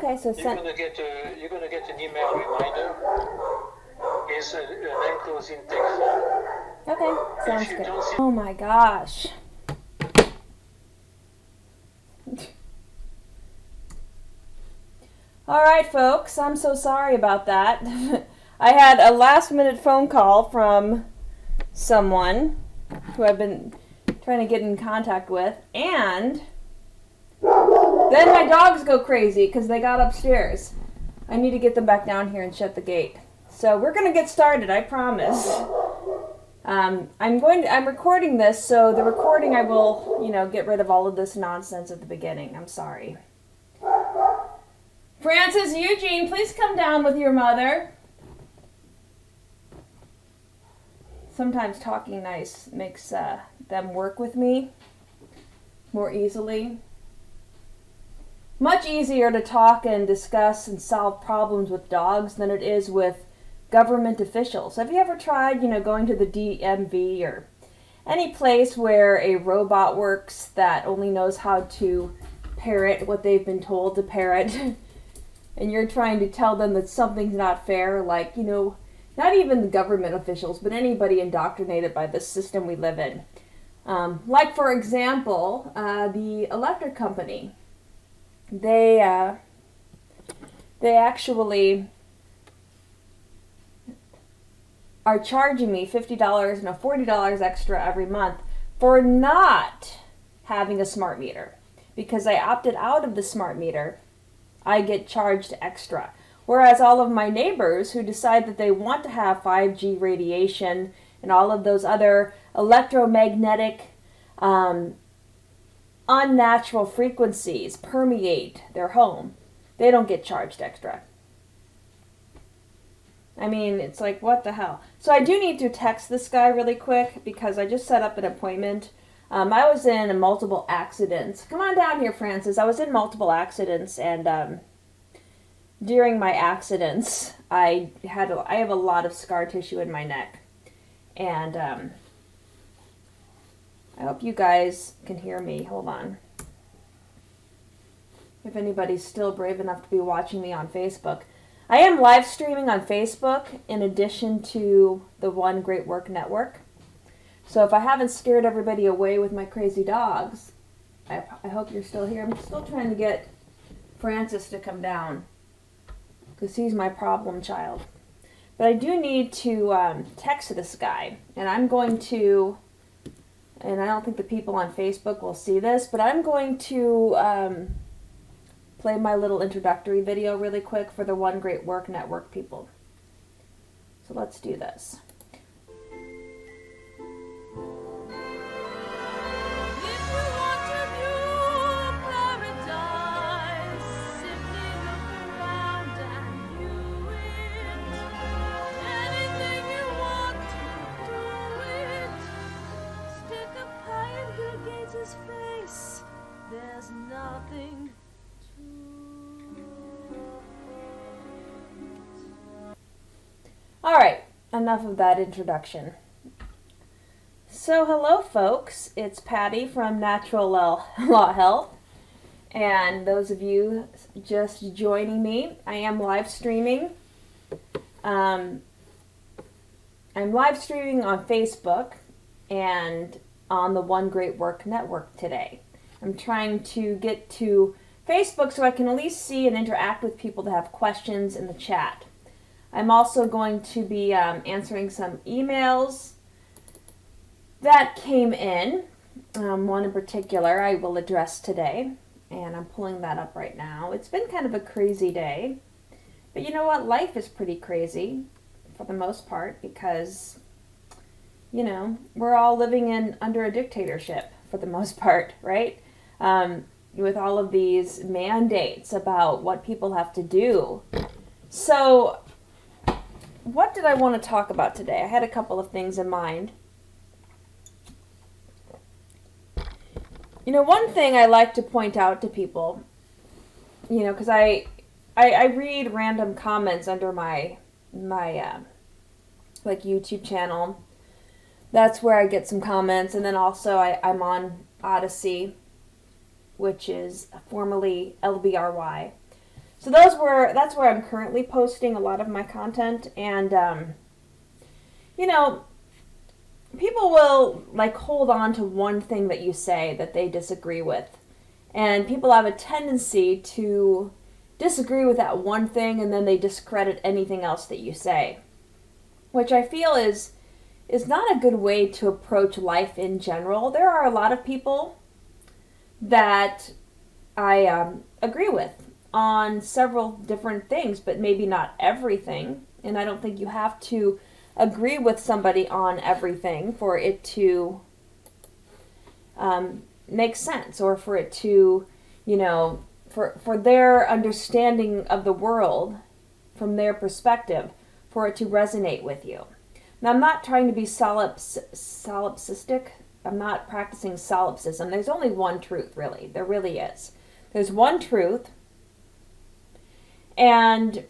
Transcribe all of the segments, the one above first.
Okay, so you're gonna get an email reminder. Is an enclosed intake form. Okay, sounds good. Oh my gosh. All right, folks, I'm so sorry about that. I had a last-minute phone call from someone who I've been trying to get in contact with, and then my dogs go crazy because they got upstairs. I need to get them back down here and shut the gate. So we're going to get started, I promise. I'm recording this, so the recording I will, get rid of all of this nonsense at the beginning. I'm sorry. Francis, Eugene, please come down with your mother. Sometimes talking nice makes them work with me more easily. Much easier to talk and discuss and solve problems with dogs than it is with government officials. Have you ever tried, going to the DMV or any place where a robot works that only knows how to parrot what they've been told to parrot? And you're trying to tell them that something's not fair, like, not even the government officials, but anybody indoctrinated by the system we live in. Like, for example, the electric company. They actually are charging me $50 and $40 extra every month for not having a smart meter. Because I opted out of the smart meter, I get charged extra. Whereas all of my neighbors who decide that they want to have 5G radiation and all of those other electromagnetic, unnatural frequencies permeate their home, they don't get charged extra. I mean, it's like, what the hell? So I do need to text this guy really quick because I just set up an appointment. I was in multiple accidents. Come on down here, Francis. I was in multiple accidents, and during my accidents, I have a lot of scar tissue in my neck. And I hope you guys can hear me. Hold on. If anybody's still brave enough to be watching me on Facebook. I am live streaming on Facebook in addition to the One Great Work Network. So if I haven't scared everybody away with my crazy dogs, I hope you're still here. I'm still trying to get Francis to come down because he's my problem child. But I do need to text this guy, and I'm going to, and I don't think the people on Facebook will see this, but I'm going to play my little introductory video really quick for the One Great Work Network people. So let's do this. Alright, enough of that introduction. So hello folks, it's Patty from Natural Law Health, and those of you just joining me, I am live streaming. I'm live streaming on Facebook and on the One Great Work Network today. I'm trying to get to Facebook so I can at least see and interact with people that have questions in the chat. I'm also going to be answering some emails that came in. One in particular I will address today, and I'm pulling that up right now. It's been kind of a crazy day, but you know what? Life is pretty crazy for the most part because, we're all living under a dictatorship for the most part, right? With all of these mandates about what people have to do. So what did I want to talk about today? I had a couple of things in mind. One thing I like to point out to people, because I read random comments under my YouTube channel. That's where I get some comments, and then also I'm on Odyssey, which is formerly LBRY. So that's where I'm currently posting a lot of my content. And, you know, people will like hold on to one thing that you say that they disagree with. And people have a tendency to disagree with that one thing, and then they discredit anything else that you say, which I feel is not a good way to approach life in general. There are a lot of people that I agree with on several different things, but maybe not everything. And I don't think you have to agree with somebody on everything for it to make sense, or for it to, you know, for their understanding of the world from their perspective, for it to resonate with you. Now, I'm not trying to be solipsistic. I'm not practicing solipsism. There's only one truth, really. There really is. There's one truth. And,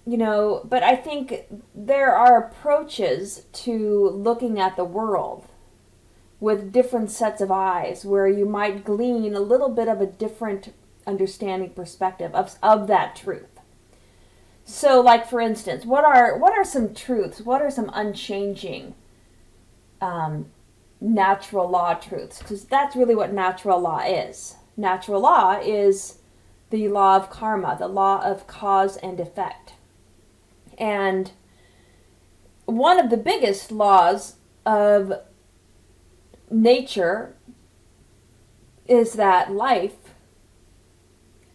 you know, but I think there are approaches to looking at the world with different sets of eyes where you might glean a little bit of a different understanding perspective of that truth. So, like, for instance, what are some truths? What are some unchanging natural law truths? Because that's really what natural law is. Natural law is the law of karma, the law of cause and effect. And one of the biggest laws of nature is that life,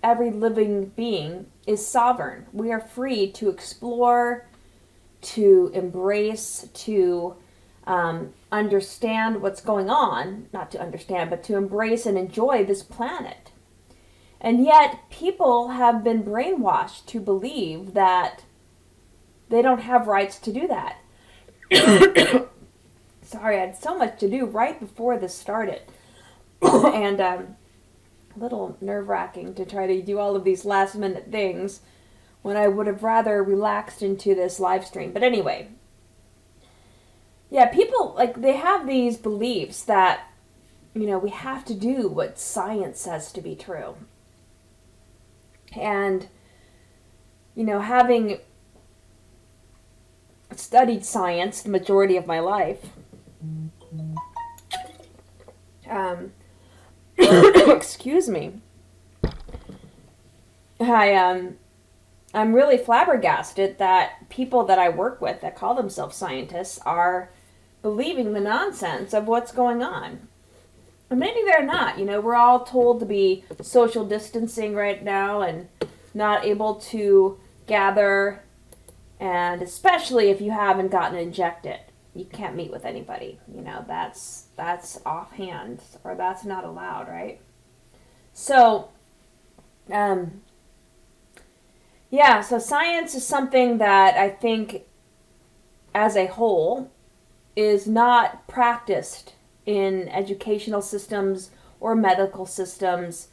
every living being, is sovereign. We are free to explore, to embrace, to understand what's going on. Not to understand, but to embrace and enjoy this planet. And yet, people have been brainwashed to believe that they don't have rights to do that. Sorry, I had so much to do right before this started. And a little nerve-wracking to try to do all of these last-minute things when I would have rather relaxed into this live stream. But anyway, yeah, people, like, they have these beliefs that, you know, we have to do what science says to be true. And, you know, having studied science the majority of my life, excuse me, I'm really flabbergasted that people that I work with that call themselves scientists are believing the nonsense of what's going on. And maybe they're not. You know, we're all told to be social distancing right now and not able to gather, and especially if you haven't gotten injected, you can't meet with anybody. You know, that's offhand, or that's not allowed, right? So, yeah, so science is something that I think, as a whole, is not practiced in educational systems or medical systems.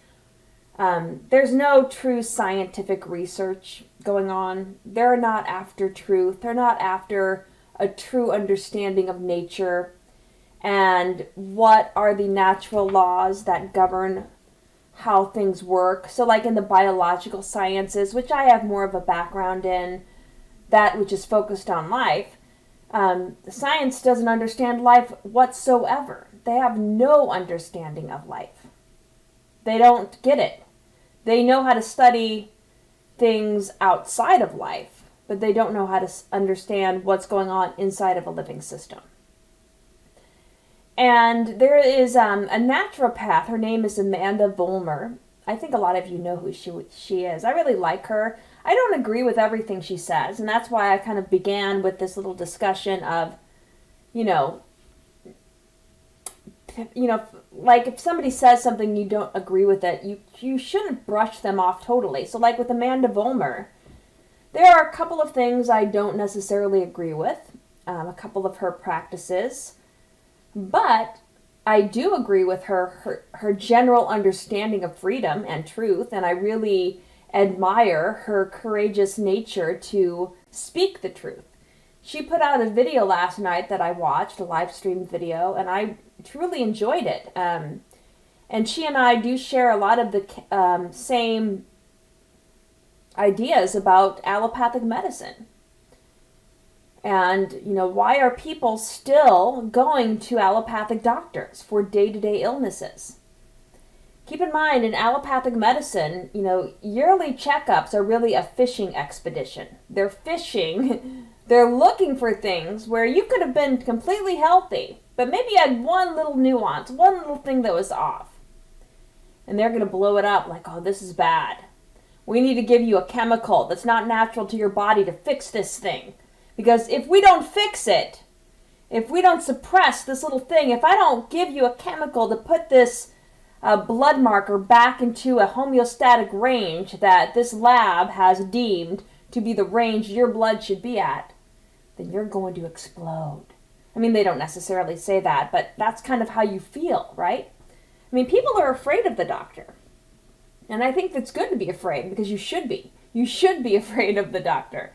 There's no true scientific research going on. They're not after truth. They're not after a true understanding of nature and what are the natural laws that govern how things work. So like in the biological sciences, which I have more of a background in, that which is focused on life, science doesn't understand life whatsoever. They have no understanding of life. They don't get it. They know how to study things outside of life, but they don't know how to understand what's going on inside of a living system. And there is a naturopath. Her name is Amanda Vollmer. I think a lot of you know who she is. I really like her. I don't agree with everything she says, and that's why I kind of began with this little discussion of, you know, like if somebody says something you don't agree with it, you shouldn't brush them off totally. So like with Amanda Vollmer, there are a couple of things I don't necessarily agree with, a couple of her practices, but I do agree with her general understanding of freedom and truth, and I really admire her courageous nature to speak the truth. She put out a video last night that I watched, a live stream video, and I truly enjoyed it. And she and I do share a lot of the same ideas about allopathic medicine. And, why are people still going to allopathic doctors for day-to-day illnesses? Keep in mind, in allopathic medicine, yearly checkups are really a fishing expedition. They're fishing, they're looking for things where you could have been completely healthy, but maybe you had one little nuance, one little thing that was off. And they're going to blow it up like, oh, this is bad. We need to give you a chemical that's not natural to your body to fix this thing. Because if we don't fix it, if we don't suppress this little thing, if I don't give you a chemical to put this blood marker back into a homeostatic range that this lab has deemed to be the range your blood should be at, then you're going to explode. I mean, they don't necessarily say that, but that's kind of how you feel, right? I mean, people are afraid of the doctor. And I think it's good to be afraid, because you should be. You should be afraid of the doctor.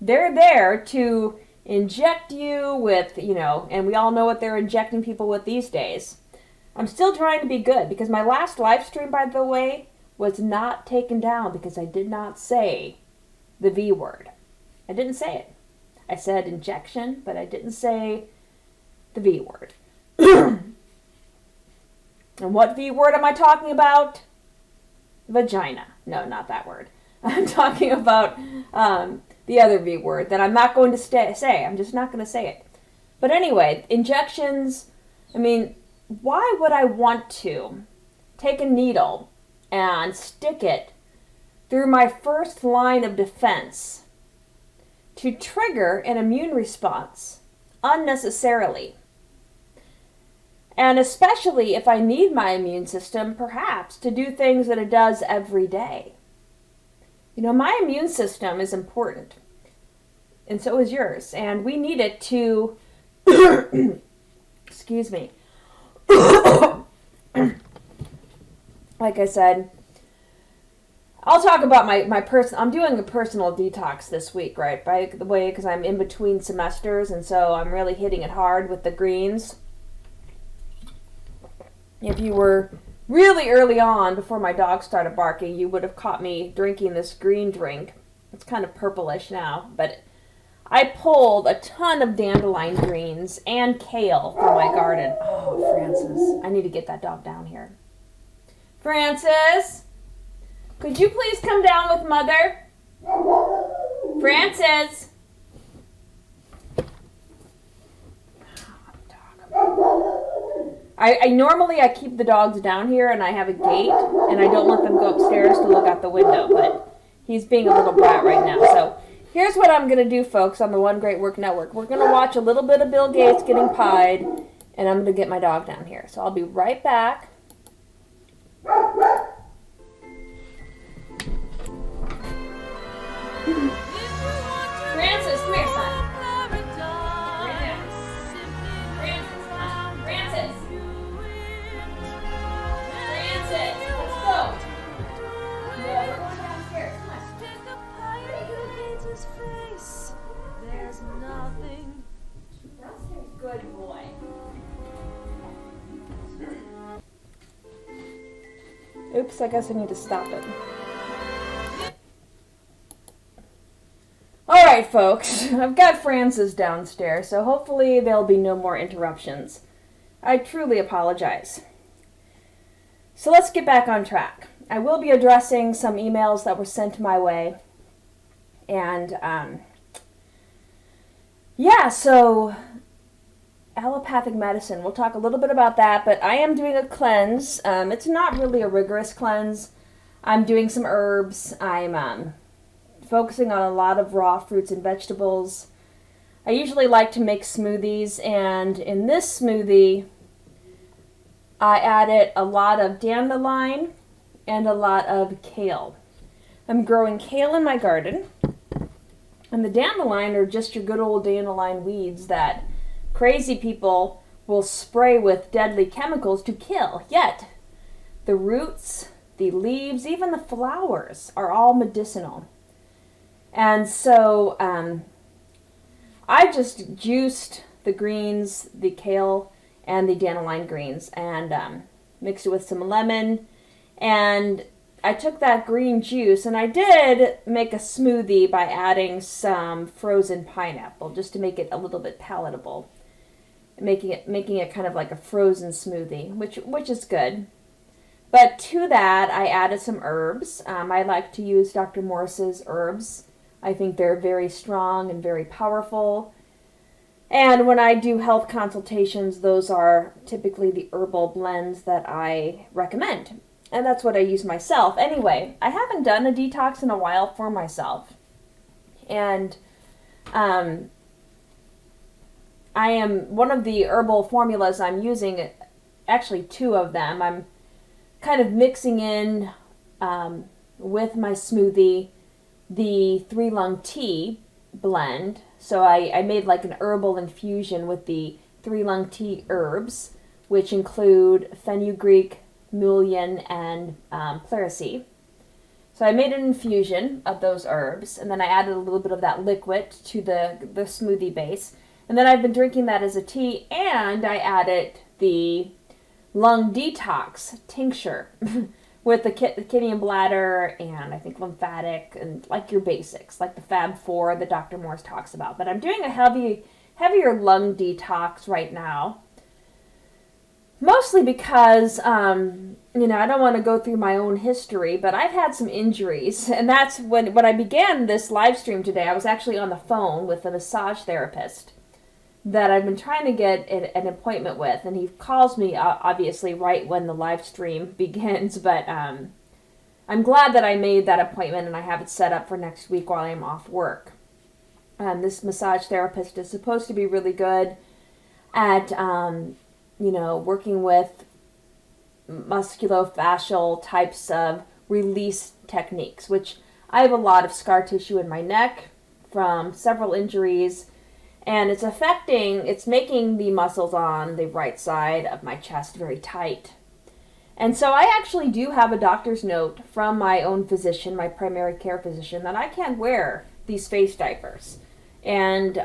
They're there to inject you with, and we all know what they're injecting people with these days. I'm still trying to be good, because my last live stream, by the way, was not taken down because I did not say the V word. I didn't say it. I said injection, but I didn't say the V word. And what V word am I talking about? Vagina. No, not that word. I'm talking about the other V word that I'm not going to say. I'm just not going to say it. But anyway, injections, I mean, why would I want to take a needle and stick it through my first line of defense to trigger an immune response unnecessarily? And especially if I need my immune system, perhaps, to do things that it does every day. My immune system is important. And so is yours. And we need it to, excuse me. Like I said, I'll talk about I'm doing a personal detox this week, right? By the way, because I'm in between semesters, and so I'm really hitting it hard with the greens. If you were really early on, before my dog started barking, you would have caught me drinking this green drink. It's kind of purplish now, but I pulled a ton of dandelion greens and kale from my garden. Oh, Francis, I need to get that dog down here. Francis, could you please come down with Mother? Francis. I normally keep the dogs down here, and I have a gate, and I don't let them go upstairs to look out the window, but he's being a little brat right now. So here's what I'm going to do, folks, on the One Great Work Network. We're going to watch a little bit of Bill Gates getting pied, and I'm going to get my dog down here. So I'll be right back. Francis, come here, son. Good boy. Oops, I guess I need to stop it. Alright, folks. I've got Francis downstairs, so hopefully there'll be no more interruptions. I truly apologize. So let's get back on track. I will be addressing some emails that were sent my way. And, so allopathic medicine, we'll talk a little bit about that, but I am doing a cleanse. It's not really a rigorous cleanse. I'm doing some herbs. I'm focusing on a lot of raw fruits and vegetables. I usually like to make smoothies, and in this smoothie, I added a lot of dandelion and a lot of kale. I'm growing kale in my garden, and the dandelion are just your good old dandelion weeds that crazy people will spray with deadly chemicals to kill. Yet, the roots, the leaves, even the flowers are all medicinal. And so, I just juiced the greens, the kale, and the dandelion greens, and mixed it with some lemon. And I took that green juice and I did make a smoothie by adding some frozen pineapple just to make it a little bit palatable. Making it kind of like a frozen smoothie, which is good. But to that, I added some herbs. I like to use Dr. Morse's herbs. I think they're very strong and very powerful. And when I do health consultations, those are typically the herbal blends that I recommend. And that's what I use myself. Anyway, I haven't done a detox in a while for myself. And I am, one of the herbal formulas I'm using, actually two of them, I'm kind of mixing in with my smoothie the 3-lung tea blend. So I made like an herbal infusion with the 3-lung tea herbs, which include fenugreek, mullein, and pleurisy. So I made an infusion of those herbs, and then I added a little bit of that liquid to the smoothie base. And then I've been drinking that as a tea, and I added the lung detox tincture with the kidney and bladder, and I think lymphatic, and like your basics, like the Fab 4 that Dr. Morse talks about. But I'm doing a heavier lung detox right now, mostly because, I don't want to go through my own history, but I've had some injuries, and that's when I began this live stream today. I was actually on the phone with a massage therapist that I've been trying to get an appointment with, and he calls me obviously right when the live stream begins, but I'm glad that I made that appointment and I have it set up for next week while I'm off work. This massage therapist is supposed to be really good at working with musculofascial types of release techniques, which I have a lot of scar tissue in my neck from several injuries, and it's making the muscles on the right side of my chest very tight. And so I actually do have a doctor's note from my own physician, my primary care physician, that I can't wear these face diapers. And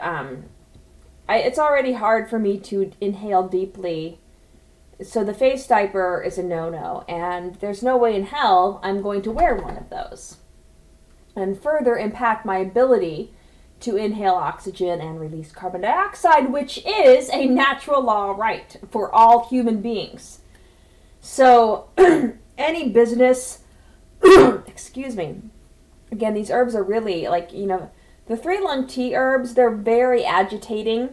it's already hard for me to inhale deeply. So the face diaper is a no-no, and there's no way in hell I'm going to wear one of those and further impact my ability to inhale oxygen and release carbon dioxide, which is a natural law right for all human beings. So any business, excuse me, again, these herbs are really the 3-lung tea herbs, they're very agitating.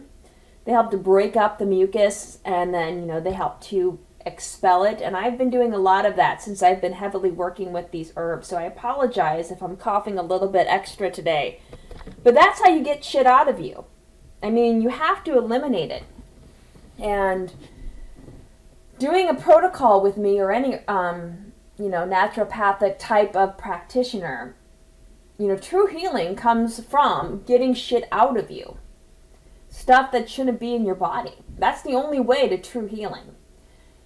They help to break up the mucus, and then, they help to expel it. And I've been doing a lot of that since I've been heavily working with these herbs. So I apologize if I'm coughing a little bit extra today. But that's how you get shit out of you. I mean, you have to eliminate it. And doing a protocol with me or any, naturopathic type of practitioner, true healing comes from getting shit out of you. Stuff that shouldn't be in your body. That's the only way to true healing.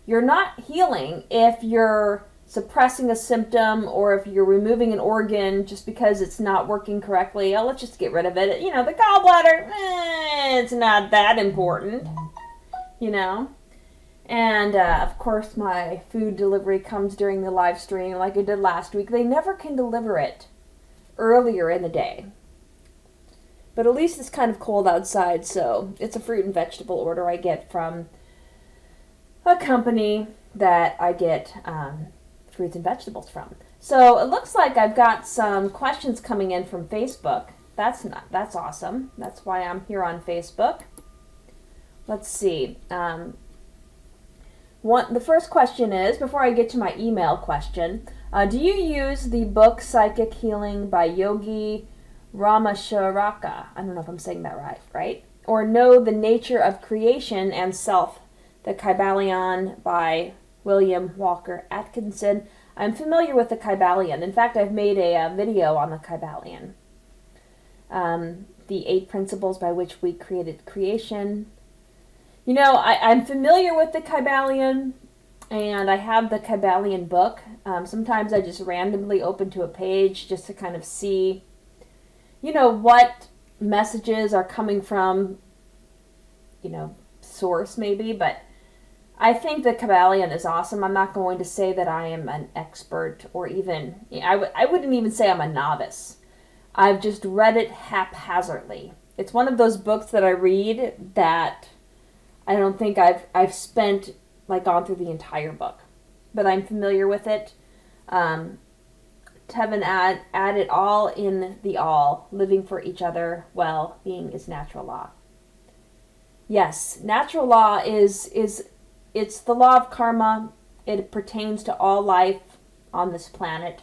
You're not healing if you're suppressing a symptom or if you're removing an organ just because it's not working correctly. Oh, let's just get rid of it. The gallbladder, it's not that important, And, of course, my food delivery comes during the live stream like I did last week. They never can deliver it earlier in the day. But at least it's kind of cold outside, so it's a fruit and vegetable order I get from a company that I get fruits and vegetables from. So it looks like I've got some questions coming in from Facebook. That's awesome. That's why I'm here on Facebook. Let's see. The first question is, before I get to my email question, do you use the book Psychic Healing by Yogi Ramasharaka? I don't know if I'm saying that right? Or know the nature of creation and self, the Kybalion by William Walker Atkinson. I'm familiar with the Kybalion. In fact, I've made a video on the Kybalion. The 8 principles by which we created creation. I'm familiar with the Kybalion, and I have the Kybalion book. Sometimes I just randomly open to a page just to kind of see, what messages are coming from, source maybe, but I think the Kabbalion is awesome. I'm not going to say that I am an expert or even, I wouldn't even say I'm a novice. I've just read it haphazardly. It's one of those books that I read that I don't think I've spent, like, gone through the entire book. But I'm familiar with it. Tevin added all in the all, living for each other, well, being is natural law. Yes, natural law is it's the law of karma. It pertains to all life on this planet.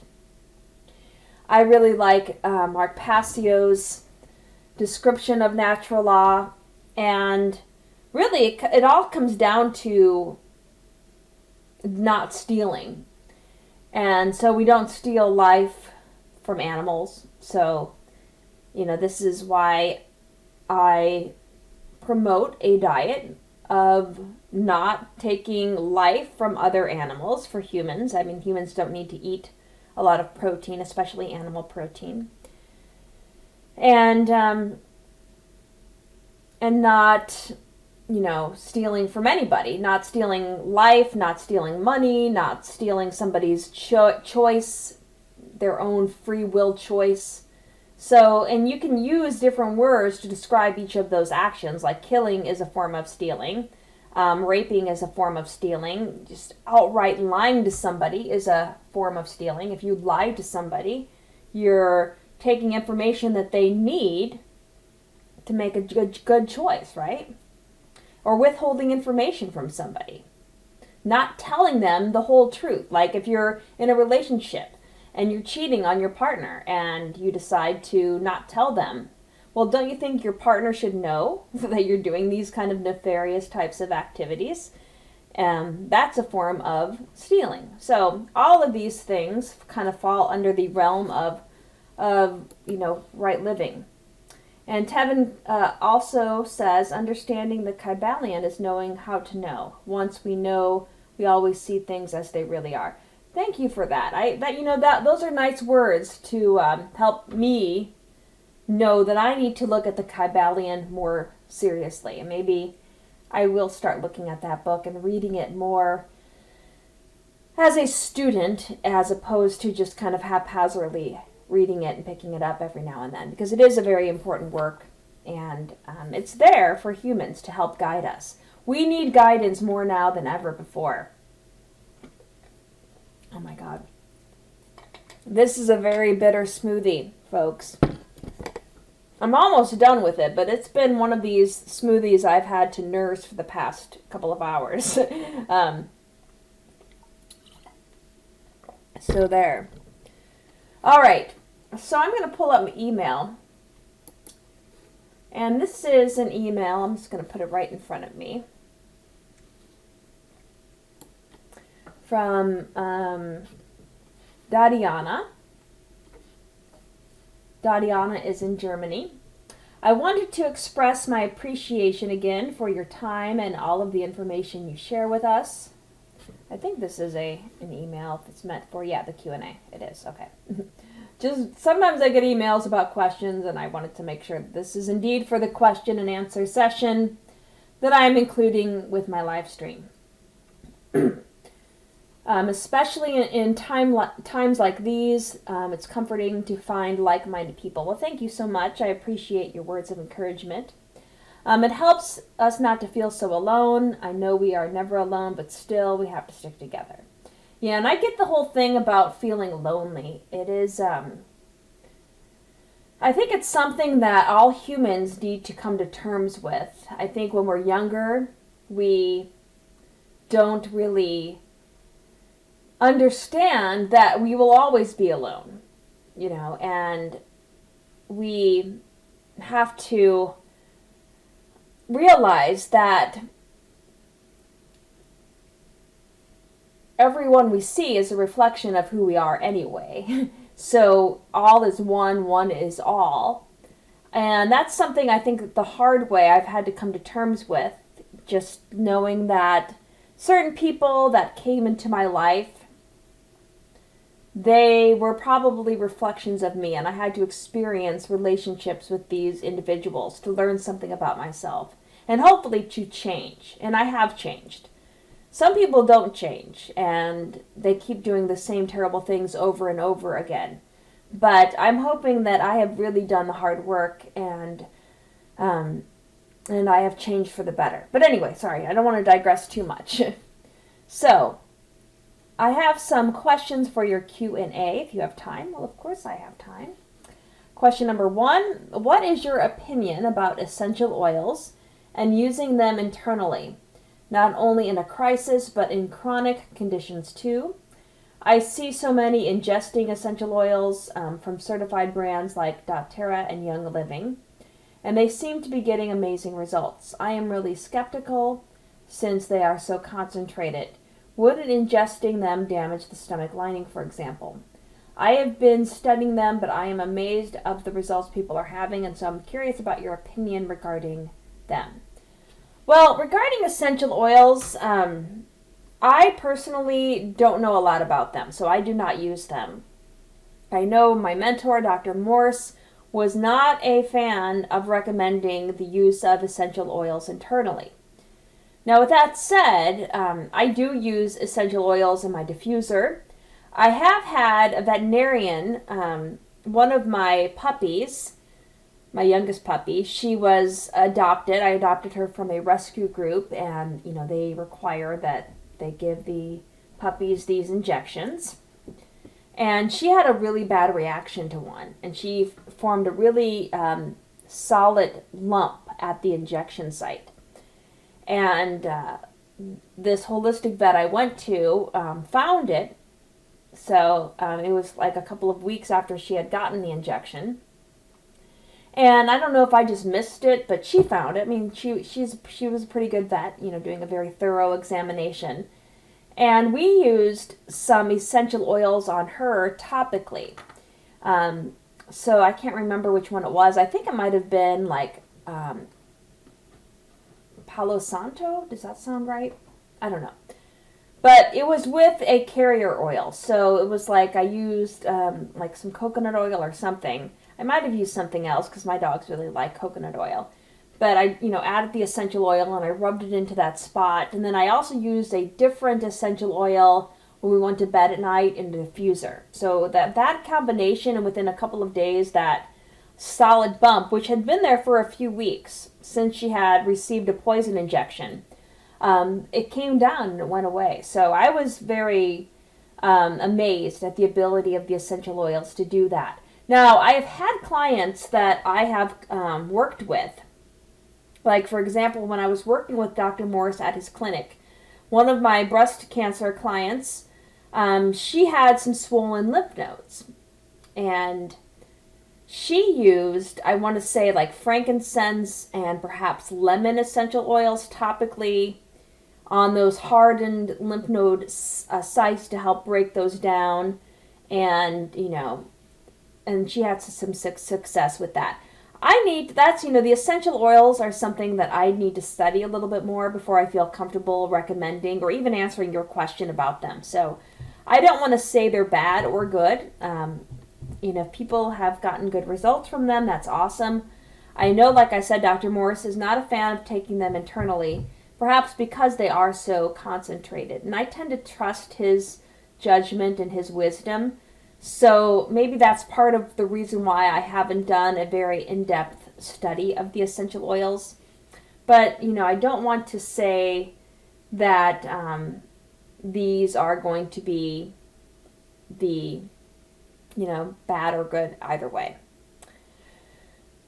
I really like Mark Passio's description of natural law, and really it all comes down to not stealing. And so we don't steal life from animals. So, this is why I promote a diet of not taking life from other animals for humans. I mean, humans don't need to eat a lot of protein, especially animal protein. And not, stealing from anybody. Not stealing life, not stealing money, not stealing somebody's choice, their own free will choice. So, and you can use different words to describe each of those actions, like killing is a form of stealing. Raping is a form of stealing. Just outright lying to somebody is a form of stealing. If you lie to somebody, you're taking information that they need to make a good choice, right? Or withholding information from somebody. Not telling them the whole truth. Like if you're in a relationship and you're cheating on your partner and you decide to not tell them, well, don't you think your partner should know that you're doing these kind of nefarious types of activities? That's a form of stealing. So all of these things kind of fall under the realm of right living. And Tevin also says, understanding the Kabbalion is knowing how to know. Once we know, we always see things as they really are. Thank you for that. Those are nice words to help me know that I need to look at the Kabbalion more seriously. And maybe I will start looking at that book and reading it more as a student, as opposed to just kind of haphazardly reading it and picking it up every now and then, because it is a very important work, and it's there for humans to help guide us. We need guidance more now than ever before. Oh my God. This is a very bitter smoothie, folks. I'm almost done with it, but it's been one of these smoothies I've had to nurse for the past couple of hours. So there. All right, so I'm going to pull up my email. And this is an email. I'm just going to put it right in front of me. From Dadiana. Dadiana is in Germany. I wanted to express my appreciation again for your time and all of the information you share with us. I think this is an email that's meant for, the Q&A. It is, okay. Just sometimes I get emails about questions, and I wanted to make sure that this is indeed for the question and answer session that I'm including with my live stream. Especially in times like these, it's comforting to find like-minded people. Well, thank you so much. I appreciate your words of encouragement. It helps us not to feel so alone. I know we are never alone, but still we have to stick together. Yeah, and I get the whole thing about feeling lonely. It is, I think it's something that all humans need to come to terms with. I think when we're younger, we don't really understand that we will always be alone, and we have to realize that everyone we see is a reflection of who we are anyway. So all is one is all. And that's something I think the hard way I've had to come to terms with, just knowing that certain people that came into my life, they were probably reflections of me, and I had to experience relationships with these individuals to learn something about myself, and hopefully to change. And I have changed. some people don't change, and they keep doing the same terrible things over and over again. But I'm hoping that I have really done the hard work, and I have changed for the better. But anyway, sorry, I don't want to digress too much. So, I have some questions for your Q&A if you have time. Well, of course I have time. Question number 1, what is your opinion about essential oils and using them internally, not only in a crisis but in chronic conditions too? I see so many ingesting essential oils from certified brands like doTERRA and Young Living, and they seem to be getting amazing results. I am really skeptical since they are so concentrated. Wouldn't ingesting them damage the stomach lining, for example? I have been studying them, but I am amazed of the results people are having, and so I'm curious about your opinion regarding them. Well, regarding essential oils, I personally don't know a lot about them, so I do not use them. I know my mentor, Dr. Morse, was not a fan of recommending the use of essential oils internally. Now, with that said, I do use essential oils in my diffuser. I have had a veterinarian, one of my puppies, my youngest puppy, she was adopted. I adopted her from a rescue group, and they require that they give the puppies these injections. And she had a really bad reaction to one, and she formed a really solid lump at the injection site. And this holistic vet I went to found it. So it was like a couple of weeks after she had gotten the injection. And I don't know if I just missed it, but she found it. I mean, she was a pretty good vet, doing a very thorough examination. And we used some essential oils on her topically. So I can't remember which one it was. I think it might have been like Palo Santo. Does that sound right? I don't know. But it was with a carrier oil. So it was like I used like some coconut oil or something. I might have used something else because my dogs really like coconut oil. But I, added the essential oil and I rubbed it into that spot. And then I also used a different essential oil when we went to bed at night in the diffuser. So that combination, and within a couple of days, that solid bump, which had been there for a few weeks since she had received a poison injection, it came down and it went away. So I was very amazed at the ability of the essential oils to do that. Now, I have had clients that I have worked with. Like, for example, when I was working with Dr. Morris at his clinic, one of my breast cancer clients, she had some swollen lymph nodes. And she used, I want to say, like frankincense and perhaps lemon essential oils topically on those hardened lymph node sites to help break those down. And, and she had some success with that. The essential oils are something that I need to study a little bit more before I feel comfortable recommending or even answering your question about them. So I don't want to say they're bad or good. If people have gotten good results from them, that's awesome. I know, like I said, Dr. Morris is not a fan of taking them internally, perhaps because they are so concentrated. And I tend to trust his judgment and his wisdom. So maybe that's part of the reason why I haven't done a very in-depth study of the essential oils. But, I don't want to say that these are going to be the, bad or good either way.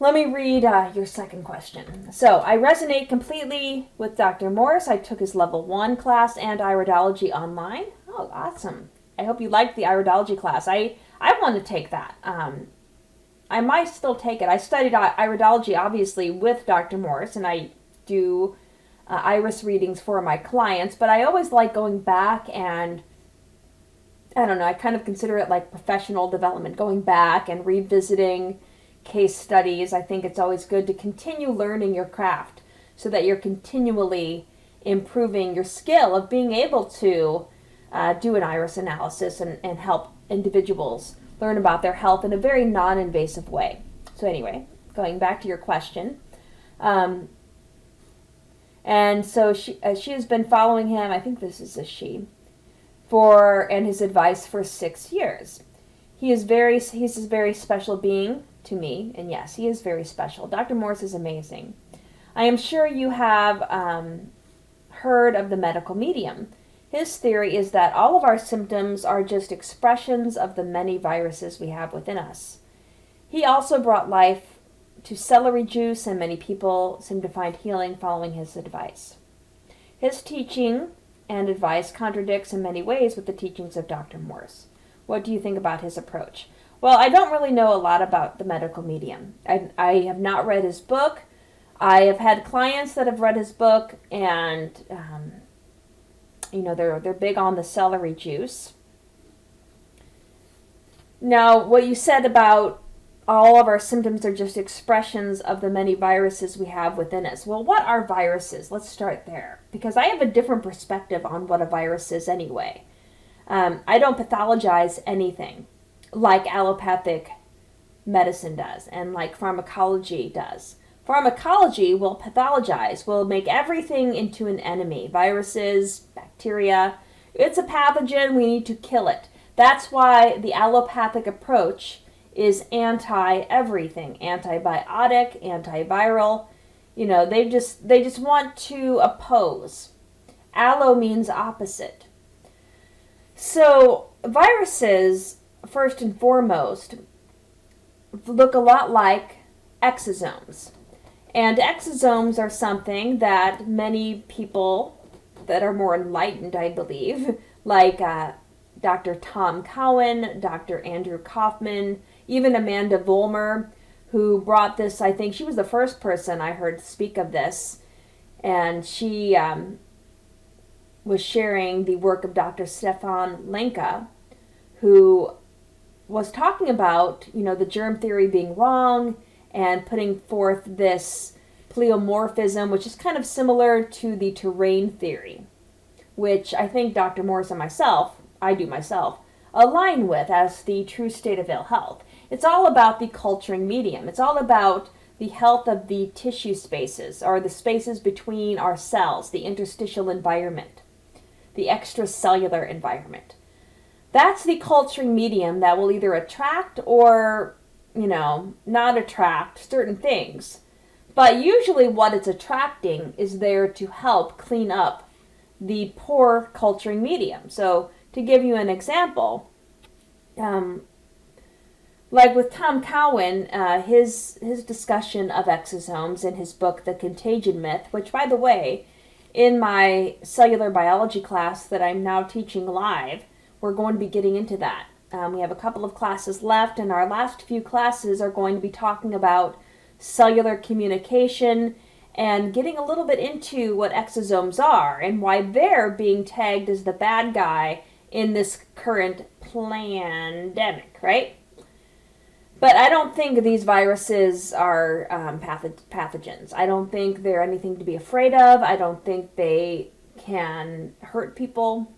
Let me read your second question. So, I resonate completely with Dr. Morris. I took his level 1 class and iridology online. Oh, awesome. I hope you liked the iridology class. I want to take that. I might still take it. I studied iridology, obviously, with Dr. Morris, and I do iris readings for my clients, but I always like going back and, I don't know, I kind of consider it like professional development, going back and revisiting case studies. I think it's always good to continue learning your craft so that you're continually improving your skill of being able to do an iris analysis and help individuals learn about their health in a very non-invasive way. So anyway, going back to your question, And so she has been following him, I think this is a she, and his advice for 6 years. He's a very special being to me, and yes, he is very special. Dr. Morse is amazing. I am sure you have heard of the medical medium. His theory is that all of our symptoms are just expressions of the many viruses we have within us. He also brought life to celery juice, and many people seem to find healing following his advice. His teaching and advice contradicts in many ways with the teachings of Dr. Morse. What do you think about his approach? Well, I don't really know a lot about the medical medium. I have not read his book. I have had clients that have read his book, and they're big on the celery juice. Now, what you said about all of our symptoms are just expressions of the many viruses we have within us. Well, what are viruses? Let's start there, because I have a different perspective on what a virus is anyway. I don't pathologize anything like allopathic medicine does and like pharmacology does. Pharmacology will pathologize, will make everything into an enemy. Viruses, bacteria. It's a pathogen, we need to kill it. That's why the allopathic approach is anti-everything, antibiotic, antiviral. They just want to oppose. Allo means opposite. So viruses, first and foremost, look a lot like exosomes. And exosomes are something that many people that are more enlightened, I believe, like Dr. Tom Cowan, Dr. Andrew Kaufman, even Amanda Vollmer, who brought this. I think she was the first person I heard speak of this, and she was sharing the work of Dr. Stefan Lenka, who was talking about, the germ theory being wrong and putting forth this pleomorphism, which is kind of similar to the terrain theory, which I think Dr. Morse and I do myself, align with as the true state of ill health. It's all about the culturing medium. It's all about the health of the tissue spaces, or the spaces between our cells, the interstitial environment, the extracellular environment. That's the culturing medium that will either attract or, not attract certain things. But usually what it's attracting is there to help clean up the poor culturing medium. So to give you an example, like with Tom Cowan, his discussion of exosomes in his book, The Contagion Myth, which, by the way, in my cellular biology class that I'm now teaching live, we're going to be getting into that. We have a couple of classes left, and our last few classes are going to be talking about cellular communication and getting a little bit into what exosomes are and why they're being tagged as the bad guy in this current pandemic, right? But I don't think these viruses are pathogens. I don't think they're anything to be afraid of. I don't think they can hurt people.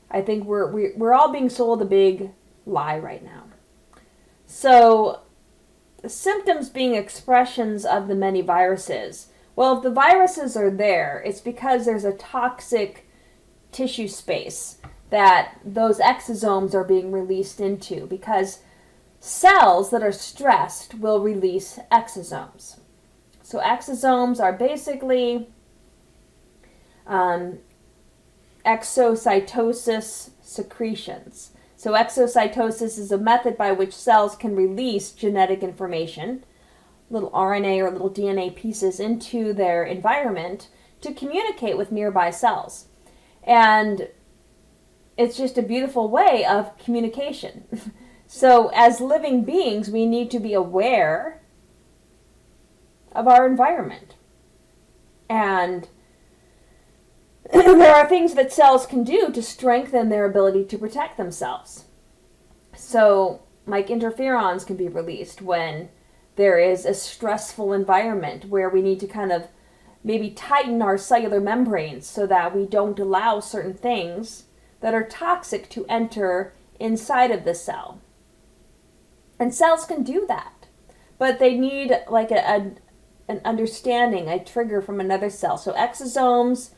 I think we're all being sold a big lie right now. So, symptoms being expressions of the many viruses. Well, if the viruses are there, it's because there's a toxic tissue space that those exosomes are being released into, because cells that are stressed will release exosomes. So exosomes are basically exocytosis secretions. So exocytosis is a method by which cells can release genetic information, little RNA or little DNA pieces, into their environment to communicate with nearby cells. And it's just a beautiful way of communication. So as living beings, we need to be aware of our environment. And there are things that cells can do to strengthen their ability to protect themselves. So, like interferons can be released when there is a stressful environment where we need to kind of maybe tighten our cellular membranes so that we don't allow certain things that are toxic to enter inside of the cell. And cells can do that, but they need like an understanding, a trigger from another cell. So exosomes,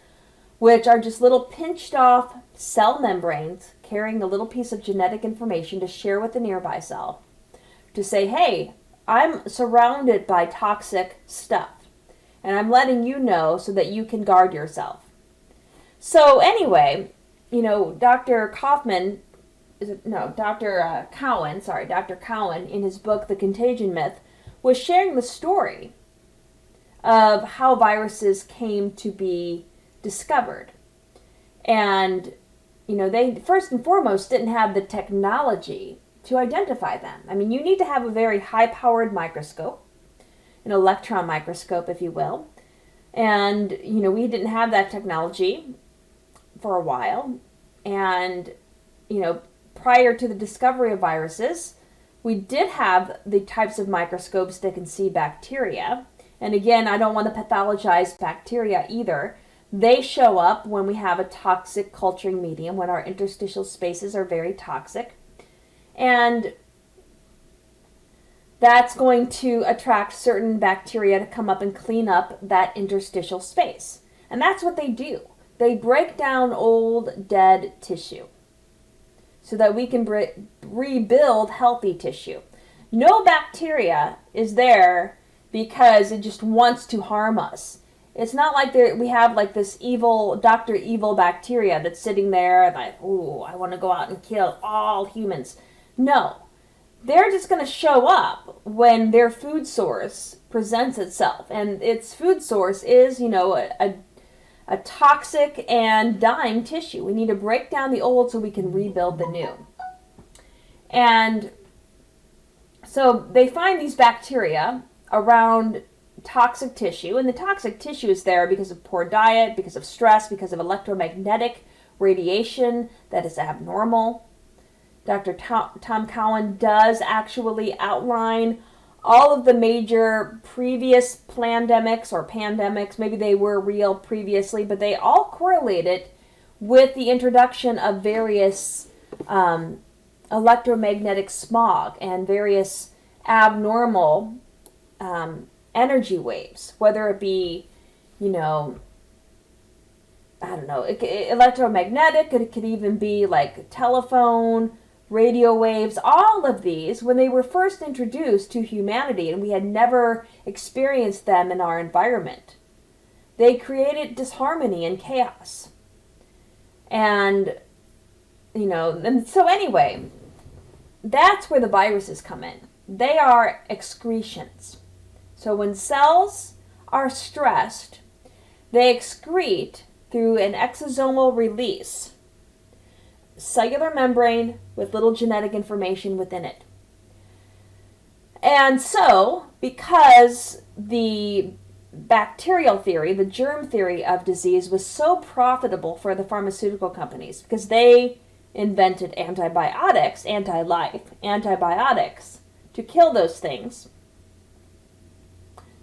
which are just little pinched off cell membranes carrying a little piece of genetic information to share with the nearby cell, to say, hey, I'm surrounded by toxic stuff, and I'm letting you know so that you can guard yourself. So anyway, Dr. Cowan, in his book, The Contagion Myth, was sharing the story of how viruses came to be discovered. And, they first and foremost didn't have the technology to identify them. I mean, you need to have a very high-powered microscope, an electron microscope, if you will. And, we didn't have that technology for a while. And, prior to the discovery of viruses, we did have the types of microscopes that can see bacteria. And again, I don't want to pathologize bacteria either. They show up when we have a toxic culturing medium, when our interstitial spaces are very toxic. And that's going to attract certain bacteria to come up and clean up that interstitial space. And that's what they do. They break down old, dead tissue so that we can rebuild healthy tissue. No bacteria is there because it just wants to harm us. It's not like we have like this evil, Dr. Evil bacteria that's sitting there like, ooh, I want to go out and kill all humans. No. They're just going to show up when their food source presents itself. And its food source is, a toxic and dying tissue. We need to break down the old so we can rebuild the new. And so they find these bacteria around toxic tissue, and the toxic tissue is there because of poor diet, because of stress, because of electromagnetic radiation that is abnormal. Dr. Tom Cowan does actually outline all of the major previous pandemics, maybe they were real previously, but they all correlated with the introduction of various electromagnetic smog and various abnormal energy waves, whether it be, electromagnetic, it could even be like telephone, radio waves, all of these, when they were first introduced to humanity and we had never experienced them in our environment, they created disharmony and chaos. And, and so anyway, that's where the viruses come in. They are excretions. So when cells are stressed, they excrete through an exosomal release cellular membrane with little genetic information within it. And so, because the bacterial theory, the germ theory of disease was so profitable for the pharmaceutical companies, because they invented antibiotics, anti-life, antibiotics, to kill those things,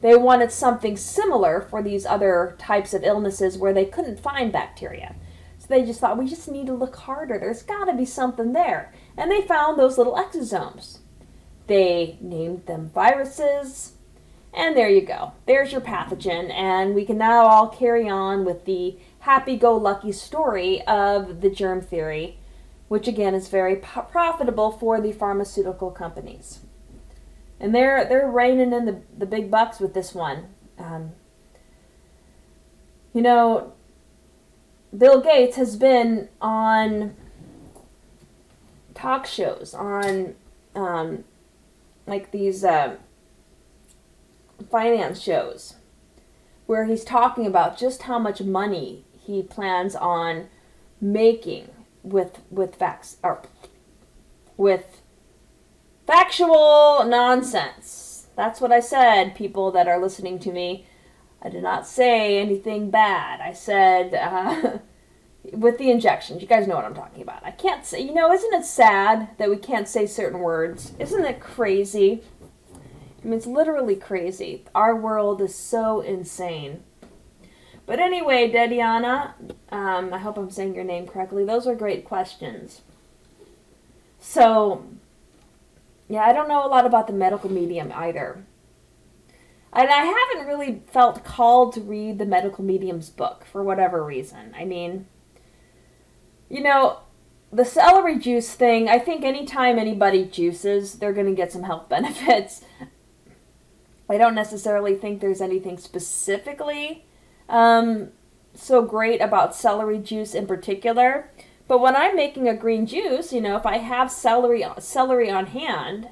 they wanted something similar for these other types of illnesses where they couldn't find bacteria. So they just thought, we just need to look harder. There's got to be something there. And they found those little exosomes. They named them viruses. And there you go. There's your pathogen. And we can now all carry on with the happy-go-lucky story of the germ theory, which again is very profitable for the pharmaceutical companies. And they're reining in the big bucks with this one. Bill Gates has been on talk shows, on these finance shows, where he's talking about just how much money he plans on making with factual nonsense. That's what I said, people that are listening to me. I did not say anything bad. I said, with the injections, you guys know what I'm talking about. I can't say, isn't it sad that we can't say certain words? Isn't it crazy? I mean, it's literally crazy. Our world is so insane. But anyway, Dediana, I hope I'm saying your name correctly. Those are great questions. So, yeah, I don't know a lot about the medical medium either. And I haven't really felt called to read the Medical Medium's book for whatever reason. I mean, the celery juice thing, I think anytime anybody juices, they're going to get some health benefits. I don't necessarily think there's anything specifically so great about celery juice in particular. But when I'm making a green juice, if I have celery on hand,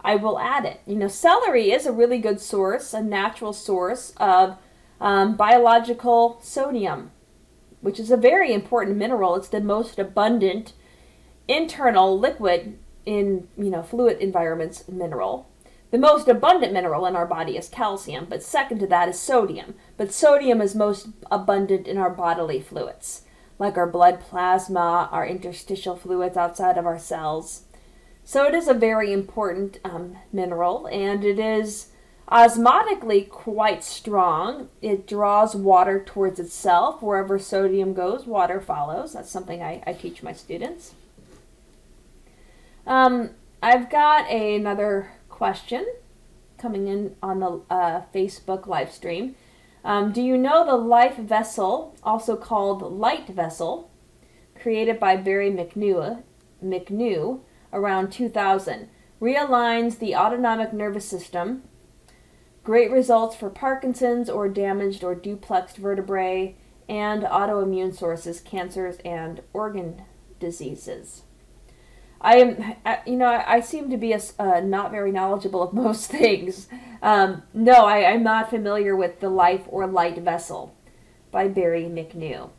I will add it. Celery is a really good source, a natural source of biological sodium, which is a very important mineral. It's the most abundant internal liquid in, fluid environments mineral. The most abundant mineral in our body is calcium, but second to that is sodium. But sodium is most abundant in our bodily fluids, like our blood plasma, our interstitial fluids outside of our cells. So it is a very important mineral, and it is osmotically quite strong. It draws water towards itself. Wherever sodium goes, water follows. That's something I teach my students. I've got another question coming in on the Facebook live stream. Do you know the life vessel, also called light vessel, created by Barry McNew around 2000, realigns the autonomic nervous system? Great results for Parkinson's or damaged or duplexed vertebrae and autoimmune sources, cancers, and organ diseases. I seem to be not very knowledgeable of most things. No, I'm not familiar with the Life or Light Vessel by Barry McNew.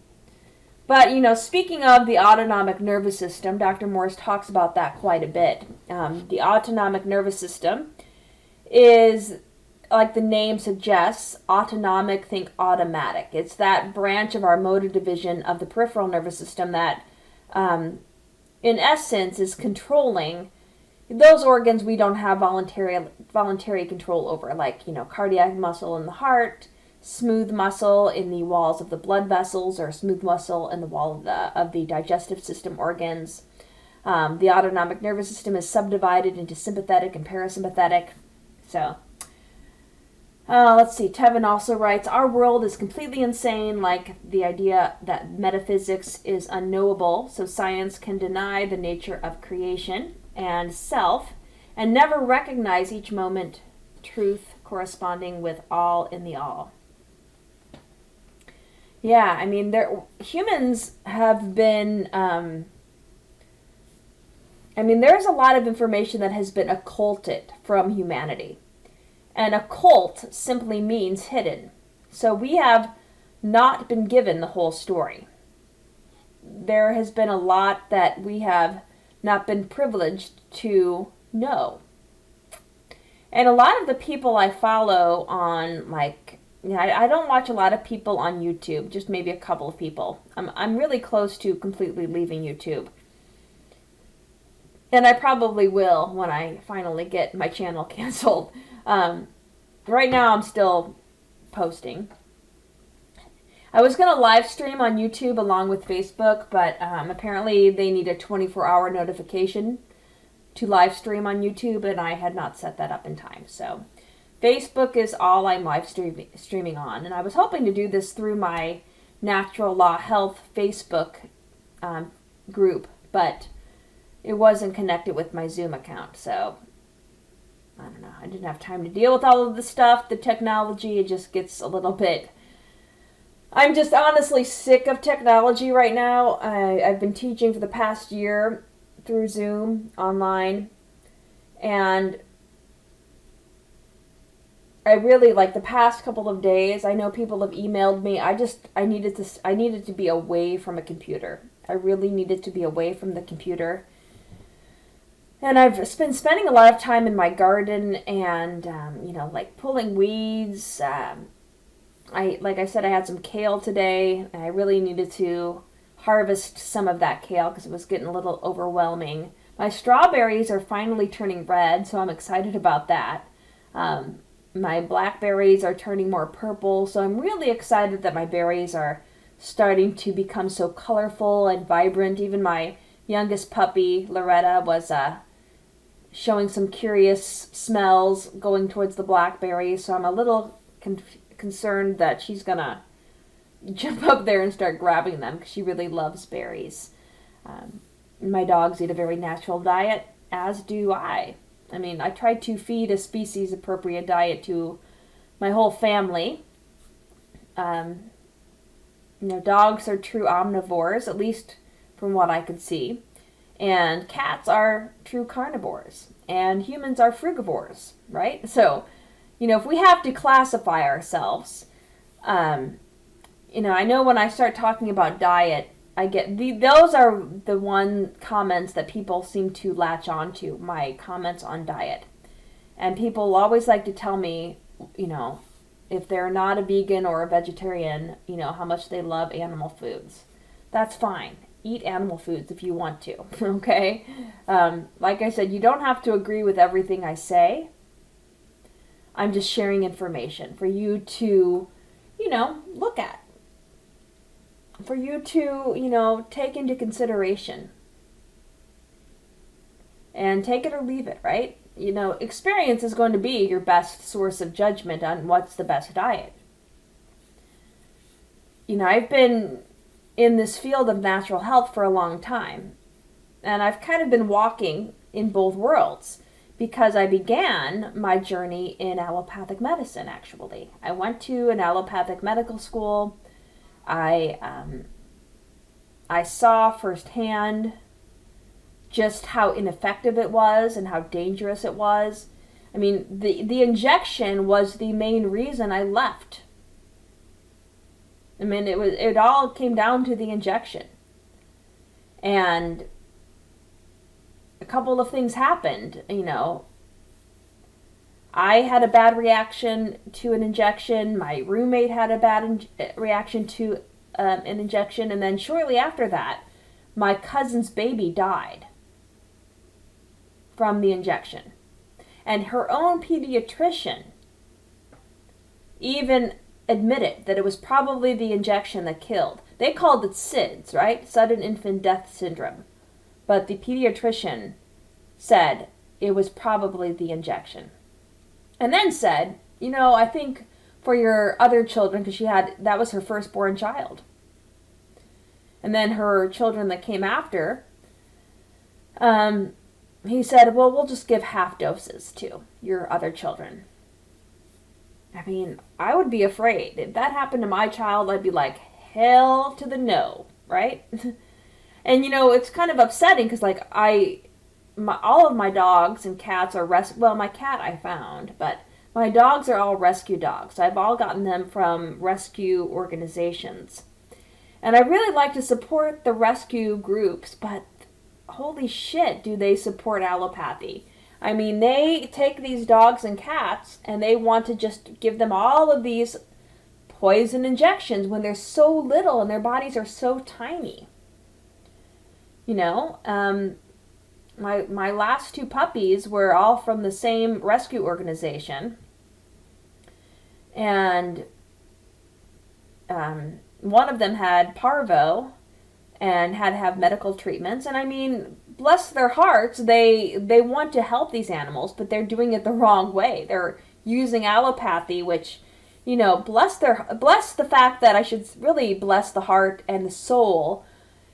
But, speaking of the autonomic nervous system, Dr. Morse talks about that quite a bit. The autonomic nervous system is, like the name suggests, autonomic, think automatic. It's that branch of our motor division of the peripheral nervous system that, in essence, is controlling those organs we don't have voluntary control over, like, cardiac muscle in the heart, smooth muscle in the walls of the blood vessels, or smooth muscle in the wall of the digestive system organs. The autonomic nervous system is subdivided into sympathetic and parasympathetic. So, let's see. Tevin also writes, our world is completely insane, like the idea that metaphysics is unknowable, so science can deny the nature of creation and self, and never recognize each moment truth corresponding with all in the all. Yeah, I mean, humans have been, there's a lot of information that has been occulted from humanity. And occult simply means hidden. So we have not been given the whole story. There has been a lot that we have not been privileged to know. And a lot of the people I follow on, I don't watch a lot of people on YouTube, just maybe a couple of people. I'm really close to completely leaving YouTube. And I probably will when I finally get my channel canceled. Right now I'm still posting. I was going to live stream on YouTube along with Facebook, but apparently they need a 24-hour notification to live stream on YouTube, and I had not set that up in time. So Facebook is all I'm live streaming on, and I was hoping to do this through my Natural Law Health Facebook group, but it wasn't connected with my Zoom account, so I don't know. I didn't have time to deal with all of the stuff, the technology. It just gets a little bit... I'm just honestly sick of technology right now. I've been teaching for the past year through Zoom online, and I really, the past couple of days, I know people have emailed me. I needed to be away from a computer. I really needed to be away from the computer. And I've been spending a lot of time in my garden and, pulling weeds. Like I said, I had some kale today, and I really needed to harvest some of that kale because it was getting a little overwhelming. My strawberries are finally turning red, so I'm excited about that. My blackberries are turning more purple, so I'm really excited that my berries are starting to become so colorful and vibrant. Even my youngest puppy, Loretta, was showing some curious smells going towards the blackberries, so I'm a little concerned that she's gonna jump up there and start grabbing them because she really loves berries. My dogs eat a very natural diet, as do I. I mean, I try to feed a species-appropriate diet to my whole family. Dogs are true omnivores, at least from what I could see. And cats are true carnivores. And humans are frugivores, right? So, if we have to classify ourselves, I know when I start talking about diet, I get those are the one comments that people seem to latch onto, my comments on diet. And people always like to tell me, if they're not a vegan or a vegetarian, how much they love animal foods. That's fine. Eat animal foods if you want to, okay? Like I said, you don't have to agree with everything I say. I'm just sharing information for you to, look at. For you to, take into consideration. And take it or leave it, right? Experience is going to be your best source of judgment on what's the best diet. I've been in this field of natural health for a long time. And I've kind of been walking in both worlds because I began my journey in allopathic medicine, actually. I went to an allopathic medical school. I saw firsthand just how ineffective it was and how dangerous it was. I mean, the injection was the main reason I left. I mean, it all came down to the injection. And a couple of things happened, I had a bad reaction to an injection. My roommate had a bad reaction to an injection. And then shortly after that, my cousin's baby died from the injection. And her own pediatrician even admitted that it was probably the injection that killed. They called it SIDS, right? Sudden Infant Death Syndrome. But the pediatrician said it was probably the injection. And then said, I think for your other children, because that was her firstborn child. And then her children that came after, he said, well, we'll just give half doses to your other children. I mean, I would be afraid. If that happened to my child, I'd be like, hell to the no, right? And, it's kind of upsetting because, all of my dogs and cats are my cat I found, but my dogs are all rescue dogs. I've all gotten them from rescue organizations. And I really like to support the rescue groups, but holy shit, do they support allopathy. I mean, they take these dogs and cats and they want to just give them all of these poison injections when they're so little and their bodies are so tiny. My last two puppies were all from the same rescue organization. And one of them had parvo and had to have medical treatments. And I mean, bless their hearts, they want to help these animals, but they're doing it the wrong way. They're using allopathy, which, bless the fact that I should really bless the heart and the soul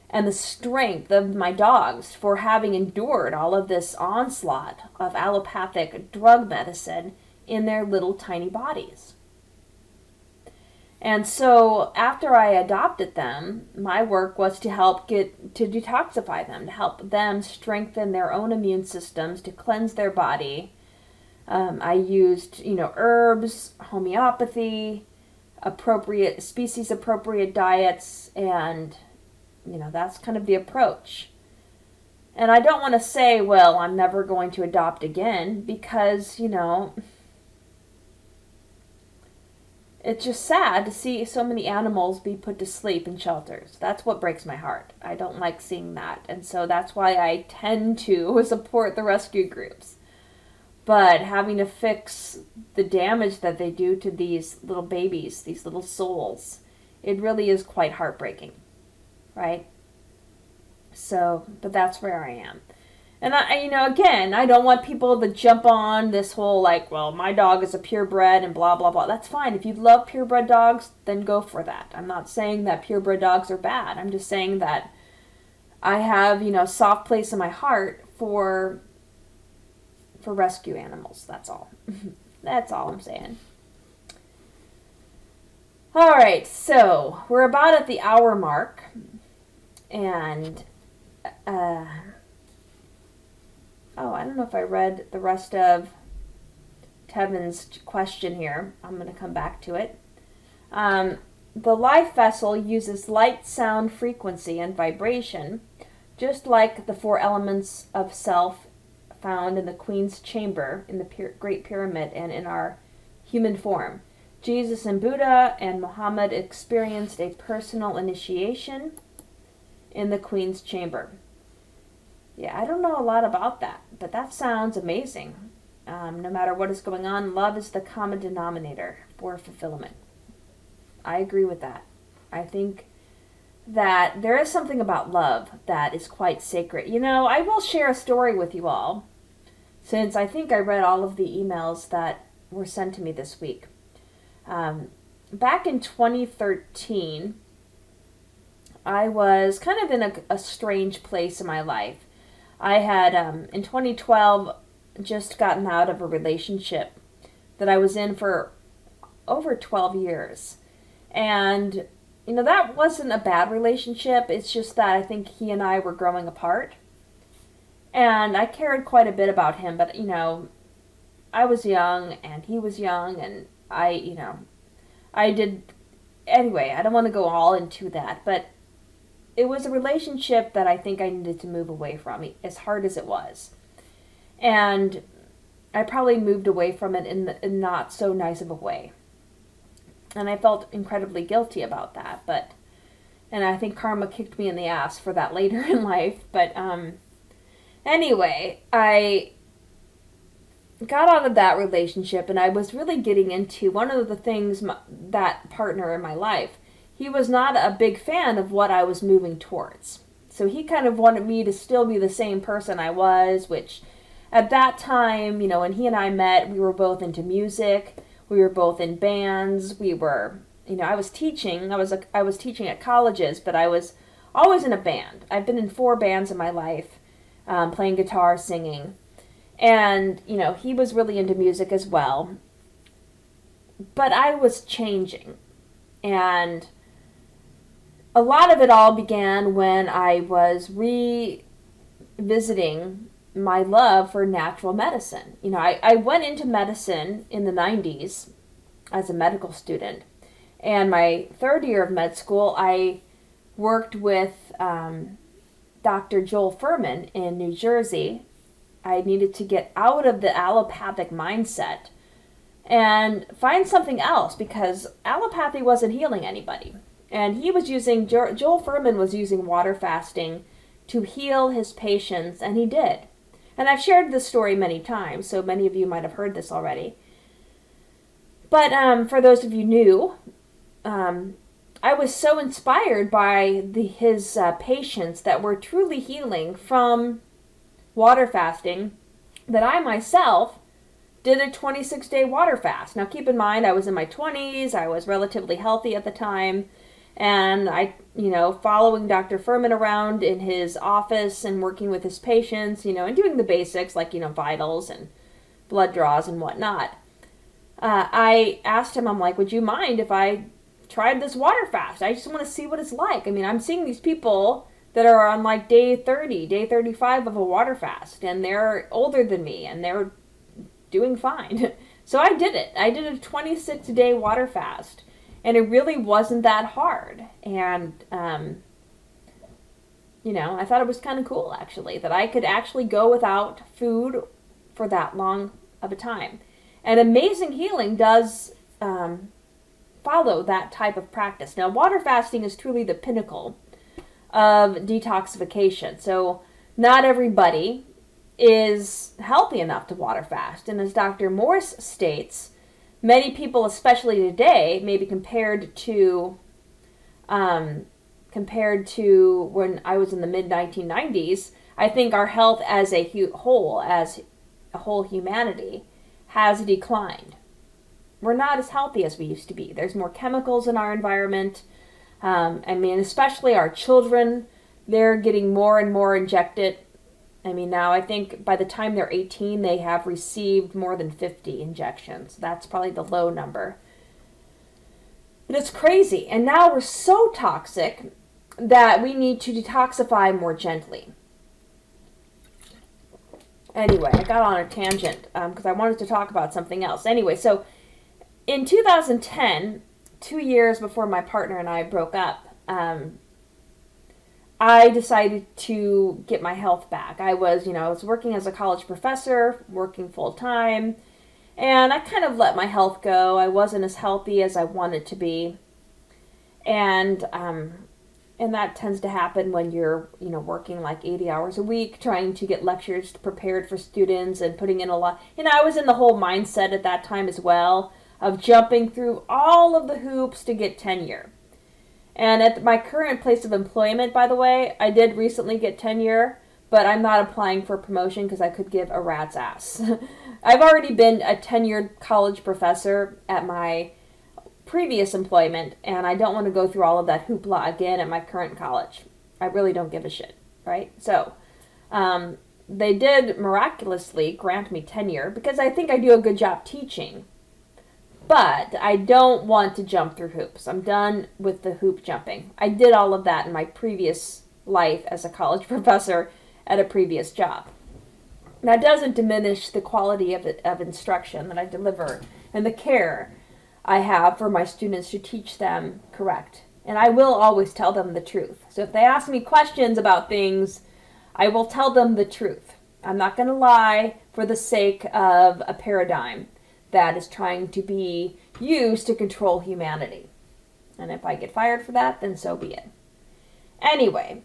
and the strength of my dogs for having endured all of this onslaught of allopathic drug medicine in their little tiny bodies. And so after I adopted them, my work was to help to detoxify them, to help them strengthen their own immune systems, to cleanse their body. I used, herbs, homeopathy, species-appropriate diets, and, that's kind of the approach. And I don't want to say, well, I'm never going to adopt again, because, it's just sad to see so many animals be put to sleep in shelters. That's what breaks my heart. I don't like seeing that. And so that's why I tend to support the rescue groups. But having to fix the damage that they do to these little babies, these little souls, it really is quite heartbreaking, right? So, but that's where I am. And again, I don't want people to jump on this whole like, well, my dog is a purebred and blah, blah, blah. That's fine. If you love purebred dogs, then go for that. I'm not saying that purebred dogs are bad. I'm just saying that I have, a soft place in my heart for rescue animals. That's all. That's all I'm saying. All right, so we're about at the hour mark, and I don't know if I read the rest of Tevin's question here. I'm going to come back to it. The life vessel uses light, sound, frequency, and vibration, just like the 4 elements of self found in the Queen's Chamber, in the Great Pyramid, and in our human form. Jesus and Buddha and Muhammad experienced a personal initiation in the Queen's Chamber. Yeah, I don't know a lot about that, but that sounds amazing. No matter what is going on, love is the common denominator for fulfillment. I agree with that. I think that there is something about love that is quite sacred. I will share a story with you all, since I think I read all of the emails that were sent to me this week. Back in 2013, I was kind of in a strange place in my life. I had, in 2012, just gotten out of a relationship that I was in for over 12 years. And, that wasn't a bad relationship. It's just that I think he and I were growing apart. And I cared quite a bit about him, but, I was young and he was young, and I did, anyway, I don't want to go all into that, but it was a relationship that I think I needed to move away from, as hard as it was. And I probably moved away from it in not so nice of a way. And I felt incredibly guilty about that, and I think karma kicked me in the ass for that later in life. But anyway, I got out of that relationship, and I was really getting into one of the things, that partner in my life, he was not a big fan of what I was moving towards. So he kind of wanted me to still be the same person I was, which at that time, when he and I met, we were both into music. We were both in bands. We were, I was teaching. I was teaching at colleges, but I was always in a band. I've been in 4 bands in my life, playing guitar, singing. And, he was really into music as well. But I was changing. And a lot of it all began when I was revisiting my love for natural medicine. I went into medicine in the 90s as a medical student. And my 3rd year of med school, I worked with Dr. Joel Fuhrman in New Jersey. I needed to get out of the allopathic mindset and find something else, because allopathy wasn't healing anybody. And he was using, Joel Fuhrman was using water fasting to heal his patients, and he did. And I've shared this story many times, so many of you might have heard this already. But for those of you new, I was so inspired by his patients that were truly healing from water fasting that I myself did a 26-day water fast. Now keep in mind, I was in my 20s, I was relatively healthy at the time, and I, following Dr. Fuhrman around in his office and working with his patients, and doing the basics like, vitals and blood draws and whatnot. I asked him, I'm like, would you mind if I tried this water fast? I just want to see what it's like. I mean, I'm seeing these people that are on like day 30, day 35 of a water fast, and they're older than me, and they're doing fine. So I did it. I did a 26-day water fast, and it really wasn't that hard. And, I thought it was kind of cool, actually, that I could actually go without food for that long of a time. And amazing healing does follow that type of practice. Now, water fasting is truly the pinnacle of detoxification. So not everybody is healthy enough to water fast. And as Dr. Morse states, many people, especially today, maybe compared to when I was in the mid-1990s, I think our health as a whole humanity, has declined. We're not as healthy as we used to be. There's more chemicals in our environment. Especially our children, they're getting more and more injected. Now I think by the time they're 18, they have received more than 50 injections. That's probably the low number. But it's crazy. And now we're so toxic that we need to detoxify more gently. Anyway, I got on a tangent because I wanted to talk about something else. Anyway, so in 2010, 2 years before my partner and I broke up, I decided to get my health back. I was working as a college professor, working full time, and I kind of let my health go. I wasn't as healthy as I wanted to be. And that tends to happen when you're, working like 80 hours a week, trying to get lectures prepared for students and putting in a lot. I was in the whole mindset at that time as well of jumping through all of the hoops to get tenure. And at my current place of employment, by the way, I did recently get tenure, but I'm not applying for promotion because I could give a rat's ass. I've already been a tenured college professor at my previous employment, and I don't want to go through all of that hoopla again at my current college. I really don't give a shit, right? So, they did miraculously grant me tenure because I think I do a good job teaching. But I don't want to jump through hoops. I'm done with the hoop jumping. I did all of that in my previous life as a college professor at a previous job. That doesn't diminish the quality of instruction that I deliver and the care I have for my students to teach them correct. And I will always tell them the truth. So if they ask me questions about things, I will tell them the truth. I'm not going to lie for the sake of a paradigm that is trying to be used to control humanity. And if I get fired for that, then so be it. Anyway,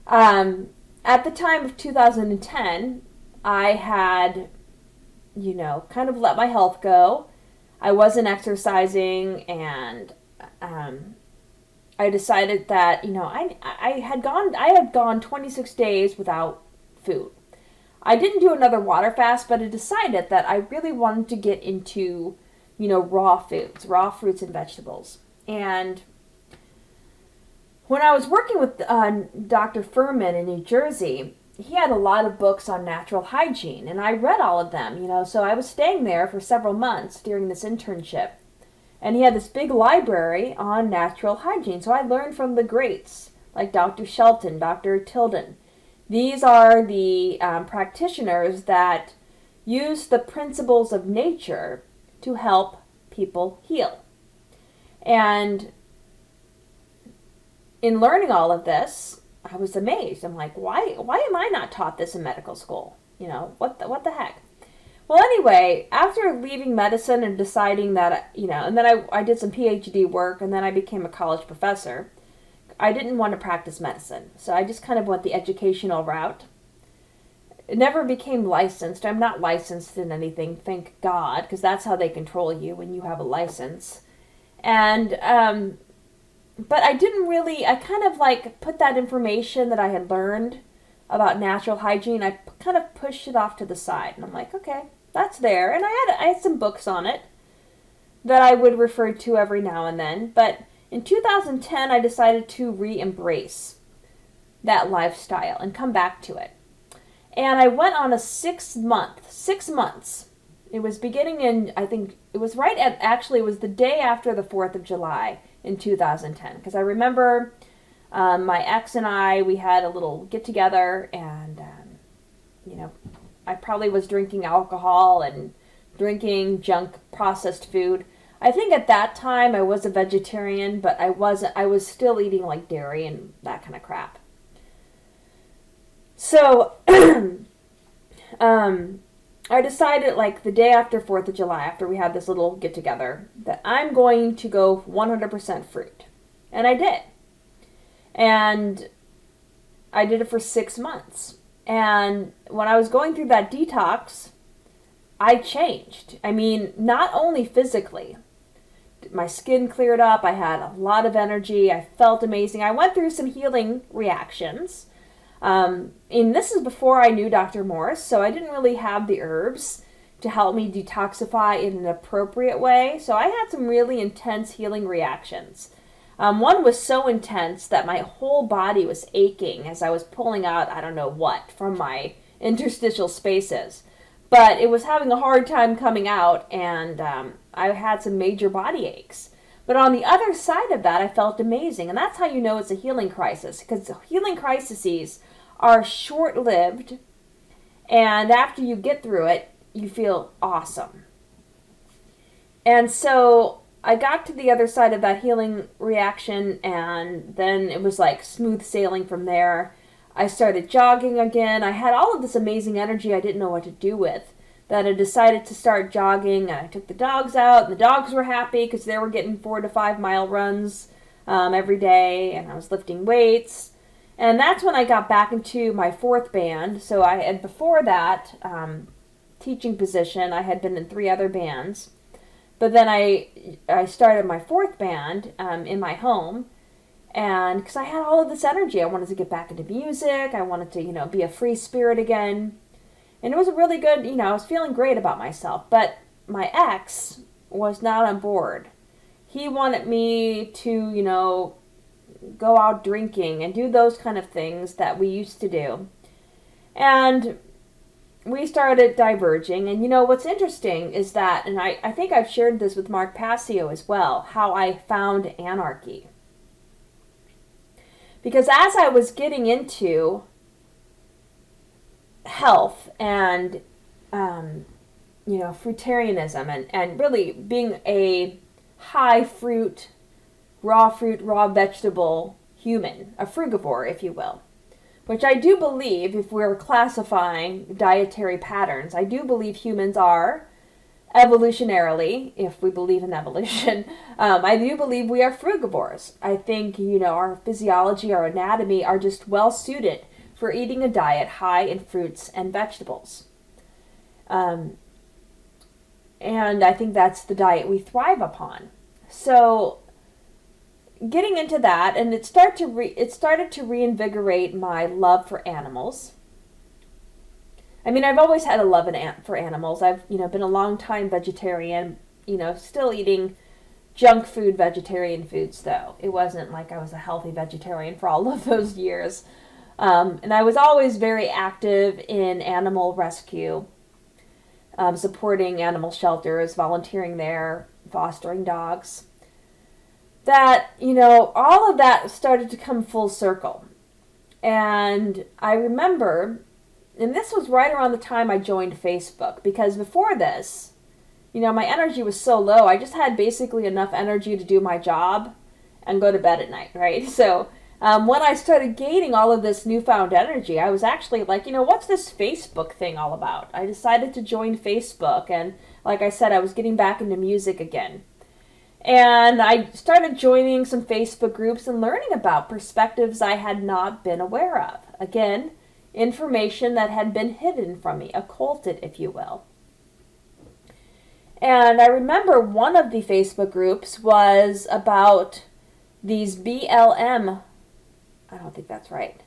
at the time of 2010, I had kind of let my health go. I wasn't exercising, and I decided that, I had gone 26 days without food. I didn't do another water fast, but I decided that I really wanted to get into, raw foods, raw fruits and vegetables. And when I was working with Dr. Furman in New Jersey, he had a lot of books on natural hygiene, and I read all of them, so I was staying there for several months during this internship. And he had this big library on natural hygiene, so I learned from the greats, like Dr. Shelton, Dr. Tilden. These are the practitioners that use the principles of nature to help people heal. And in learning all of this, I was amazed. I'm like, why am I not taught this in medical school? What the heck? Well, anyway, after leaving medicine and deciding that, and then I did some PhD work, and then I became a college professor, I didn't want to practice medicine. So I just kind of went the educational route. It never became licensed. I'm not licensed in anything, thank God, because that's how they control you when you have a license. And, but I kind of like put that information that I had learned about natural hygiene, I kind of pushed it off to the side. And I'm like, okay, that's there. And I had some books on it that I would refer to every now and then. But in 2010, I decided to re-embrace that lifestyle and come back to it. And I went on a 6 months. It was beginning in, I think, it was it was the day after the 4th of July in 2010. Because I remember my ex and I, we had a little get-together, and, I probably was drinking alcohol and drinking junk processed food. I think at that time I was a vegetarian, but I was still eating like dairy and that kind of crap. So, I decided like the day after 4th of July, after we had this little get together, that I'm going to go 100% fruit. And I did. And I did it for 6 months. And when I was going through that detox, I changed. I mean, not only physically. my skin cleared up. I had a lot of energy. I felt amazing. I went through some healing reactions. And this is before I knew Dr. Morse, so I didn't really have the herbs to help me detoxify in an appropriate way. So I had some really intense healing reactions. One was so intense that my whole body was aching as I was pulling out, I don't know what, from my interstitial spaces. But it was having a hard time coming out, and I had some major body aches. But on the other side of that, I felt amazing. And that's how you know it's a healing crisis, because healing crises are short-lived, and after you get through it, you feel awesome. And so I got to the other side of that healing reaction, and then it was like smooth sailing from there. I started jogging again. I had all of this amazing energy I didn't know what to do with, that I decided to start jogging, and I took the dogs out, and the dogs were happy because they were getting 4 to 5 mile runs every day, and I was lifting weights. And that's when I got back into my 4th band. So I had, before that teaching position, I had been in 3 other bands. But then I started my 4th band in my home, and because I had all of this energy, I wanted to get back into music. I wanted to, be a free spirit again. And it was a really good, I was feeling great about myself. But my ex was not on board. He wanted me to, go out drinking and do those kind of things that we used to do. And we started diverging. And what's interesting is that, and I think I've shared this with Mark Passio as well, how I found anarchy. Because as I was getting into health and, fruitarianism and really being a high fruit, raw vegetable human, a frugivore, if you will, which I do believe, if we're classifying dietary patterns, I do believe humans are evolutionarily, if we believe in evolution, I do believe we are frugivores. I think, our physiology, our anatomy are just well suited for eating a diet high in fruits and vegetables. And I think that's the diet we thrive upon. So getting into that, and it started to reinvigorate my love for animals. I mean, I've always had a love for animals. I've, been a long time vegetarian, still eating junk food, vegetarian foods, though. It wasn't like I was a healthy vegetarian for all of those years. And I was always very active in animal rescue, supporting animal shelters, volunteering there, fostering dogs. That, all of that started to come full circle. And I remember, and this was right around the time I joined Facebook, because before this, my energy was so low, I just had basically enough energy to do my job and go to bed at night, right? So when I started gaining all of this newfound energy, I was actually like, what's this Facebook thing all about? I decided to join Facebook, and like I said, I was getting back into music again. And I started joining some Facebook groups and learning about perspectives I had not been aware of. Again, information that had been hidden from me, occulted, if you will. And I remember one of the Facebook groups was about these BLM. I don't think that's right.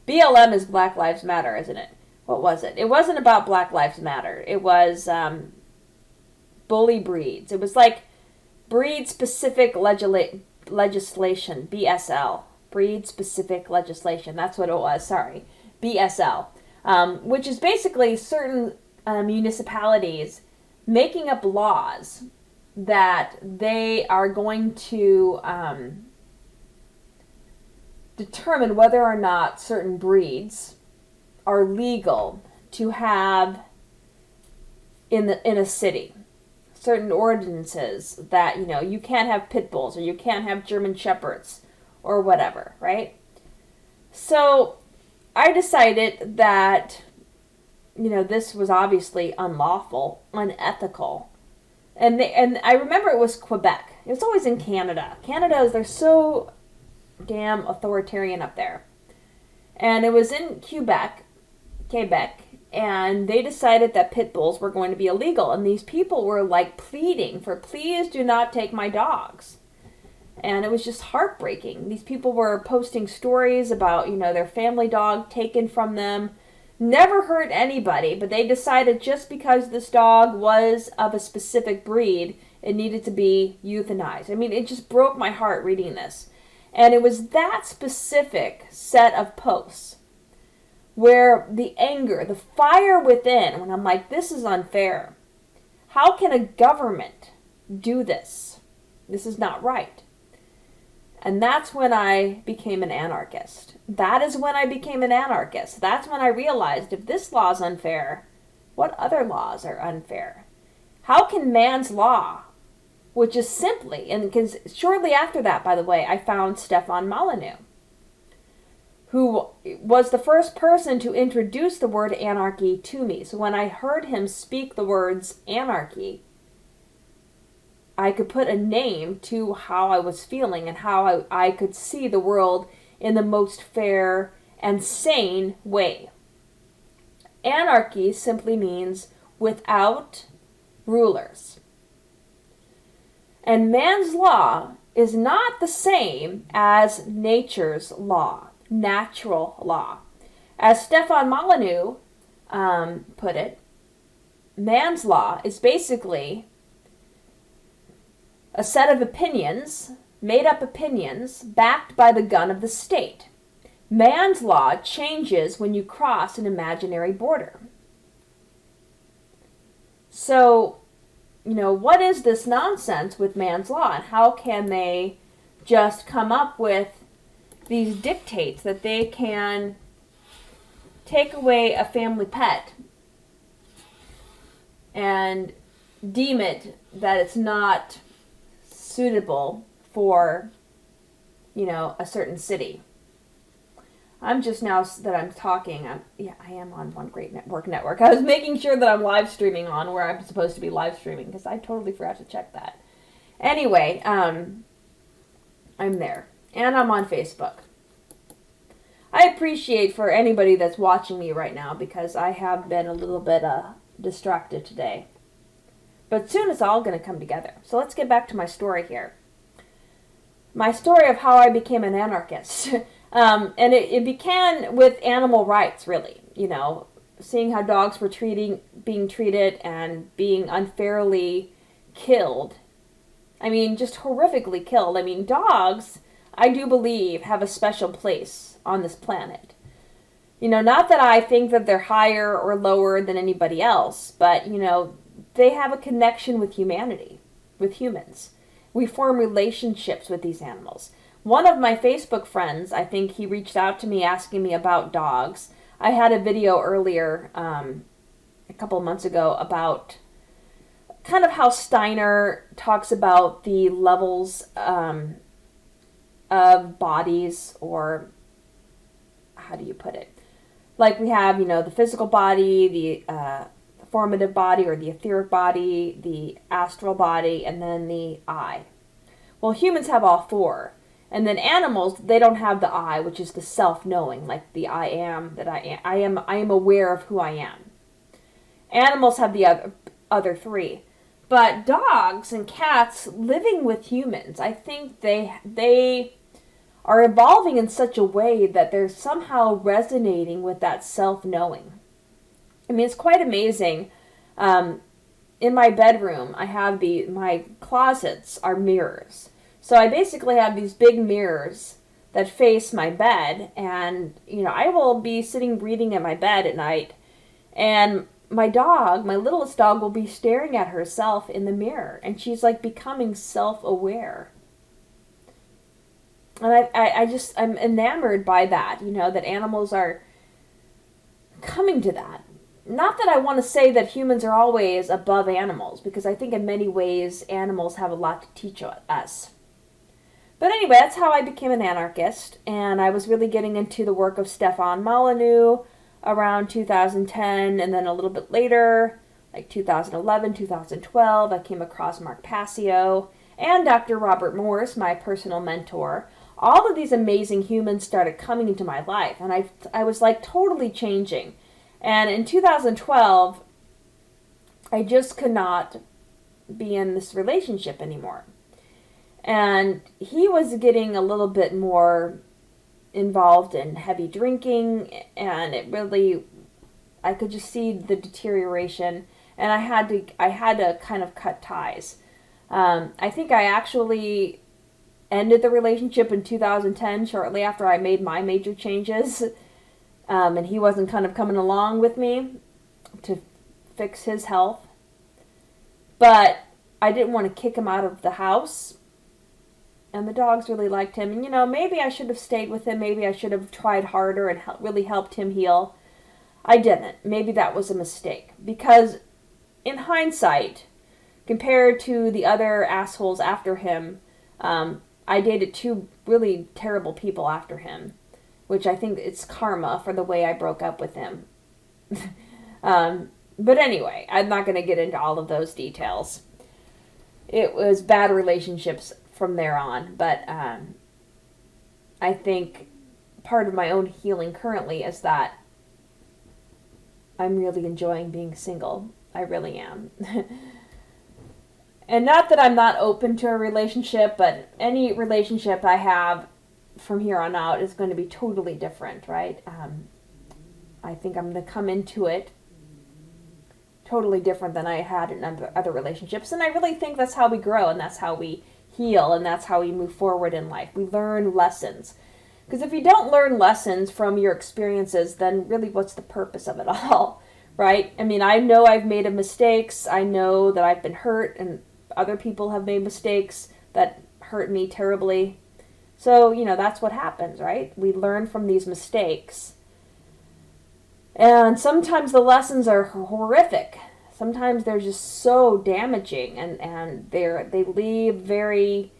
BLM is Black Lives Matter, isn't it? What was it? It wasn't about Black Lives Matter. It was bully breeds. It was like breed-specific legislation, BSL. Breed-specific legislation. That's what it was, sorry. BSL. Which is basically certain municipalities making up laws that they are going to determine whether or not certain breeds are legal to have in a city. Certain ordinances that, you can't have pit bulls or you can't have German shepherds or whatever, right? So I decided that, this was obviously unlawful, unethical. And I remember it was Quebec. It was always in Canada. They're so damn authoritarian up there. And it was in Quebec, And they decided that pit bulls were going to be illegal. And these people were like pleading for, please do not take my dogs. And it was just heartbreaking. These people were posting stories about, their family dog taken from them. Never hurt anybody, but they decided just because this dog was of a specific breed, it needed to be euthanized. I mean, it just broke my heart reading this. And it was that specific set of posts where the anger, the fire within, when I'm like, this is unfair. How can a government do this? This is not right. And that's when I became an anarchist. That is when I became an anarchist. That's when I realized if this law is unfair, what other laws are unfair? How can man's law, which is simply, and because shortly after that, by the way, I found Stefan Molyneux, who was the first person to introduce the word anarchy to me. So when I heard him speak the words anarchy, I could put a name to how I was feeling and how I could see the world in the most fair and sane way. Anarchy simply means without rulers. And man's law is not the same as nature's law. Natural law. As Stefan Molyneux put it, man's law is basically a set of opinions, made up opinions, backed by the gun of the state. Man's law changes when you cross an imaginary border. So, what is this nonsense with man's law, and how can they just come up with these dictates that they can take away a family pet and deem it that it's not suitable for, a certain city. I'm just now that I'm talking, I am on One Great Network. I was making sure that I'm live streaming on where I'm supposed to be live streaming because I totally forgot to check that. Anyway, I'm there. And I'm on Facebook. I appreciate for anybody that's watching me right now because I have been a little bit distracted today. But soon it's all going to come together. So let's get back to my story here. My story of how I became an anarchist. And it began with animal rights, really. Seeing how dogs were being treated and being unfairly killed. I mean, just horrifically killed. I mean, dogs, I do believe, have a special place on this planet. Not that I think that they're higher or lower than anybody else, but, they have a connection with humanity, with humans. We form relationships with these animals. One of my Facebook friends, I think he reached out to me asking me about dogs. I had a video earlier, a couple of months ago, about kind of how Steiner talks about the levels of bodies, or how do you put it? Like we have, the physical body, the formative body or the etheric body, the astral body, and then the I. Well, humans have all four. And then animals, they don't have the I, which is the self-knowing, like the I am, that I am aware of who I am. Animals have the other three. But dogs and cats living with humans, I think they are evolving in such a way that they're somehow resonating with that self-knowing. I mean, it's quite amazing. In my bedroom, I have my closets are mirrors. So I basically have these big mirrors that face my bed, and, I will be sitting reading at my bed at night, and my dog, my littlest dog, will be staring at herself in the mirror, and she's like becoming self-aware. And I'm enamored by that, that animals are coming to that. Not that I want to say that humans are always above animals, because I think in many ways animals have a lot to teach us. But anyway, that's how I became an anarchist, and I was really getting into the work of Stefan Molyneux around 2010, and then a little bit later, like 2011, 2012, I came across Mark Passio and Dr. Robert Morse, my personal mentor. All of these amazing humans started coming into my life, and I was like totally changing. And in 2012, I just could not be in this relationship anymore. And he was getting a little bit more involved in heavy drinking, and it really, I could just see the deterioration, and I had to kind of cut ties. I think I actually ended the relationship in 2010, shortly after I made my major changes, and he wasn't kind of coming along with me to fix his health. But I didn't want to kick him out of the house, and the dogs really liked him. And, maybe I should have stayed with him. Maybe I should have tried harder and really helped him heal. I didn't. Maybe that was a mistake. Because in hindsight, compared to the other assholes after him, I dated two really terrible people after him, which I think it's karma for the way I broke up with him. But anyway, I'm not going to get into all of those details. It was bad relationships from there on, but I think part of my own healing currently is that I'm really enjoying being single. I really am. And not that I'm not open to a relationship, but any relationship I have from here on out is going to be totally different, right? I think I'm going to come into it totally different than I had in other relationships. And I really think that's how we grow, and that's how we heal, and that's how we move forward in life. We learn lessons. Because if you don't learn lessons from your experiences, then really what's the purpose of it all, right? I mean, I know I've made mistakes. I know that I've been hurt, and other people have made mistakes that hurt me terribly. So, that's what happens, right? We learn from these mistakes. And sometimes the lessons are horrific. Sometimes they're just so damaging, and they leave very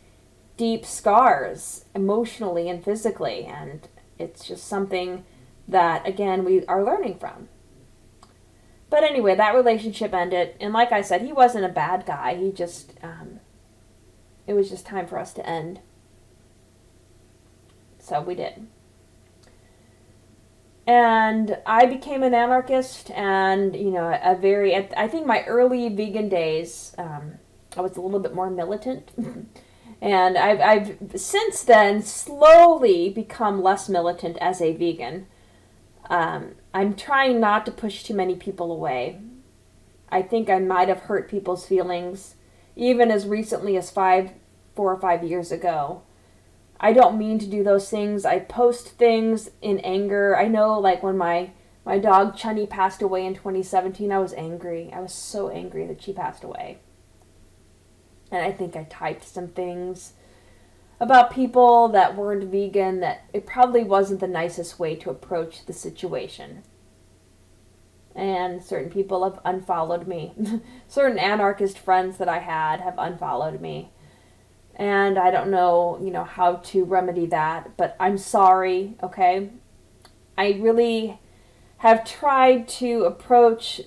deep scars emotionally and physically, and it's just something that, again, we are learning from. But anyway, that relationship ended, and like I said, he wasn't a bad guy. He just, it was just time for us to end. So we did. And I became an anarchist, and, I think my early vegan days, I was a little bit more militant. And I've since then slowly become less militant as a vegan. I'm trying not to push too many people away. I think I might have hurt people's feelings, even as recently as 4 or 5 years ago. I don't mean to do those things. I post things in anger. I know, like, when my dog Chunny passed away in 2017, I was angry. I was so angry that she passed away. And I think I typed some things about people that weren't vegan that it probably wasn't the nicest way to approach the situation. And certain people have unfollowed me. Certain anarchist friends that I had have unfollowed me. And I don't know, how to remedy that, but I'm sorry, okay? I really have tried to approach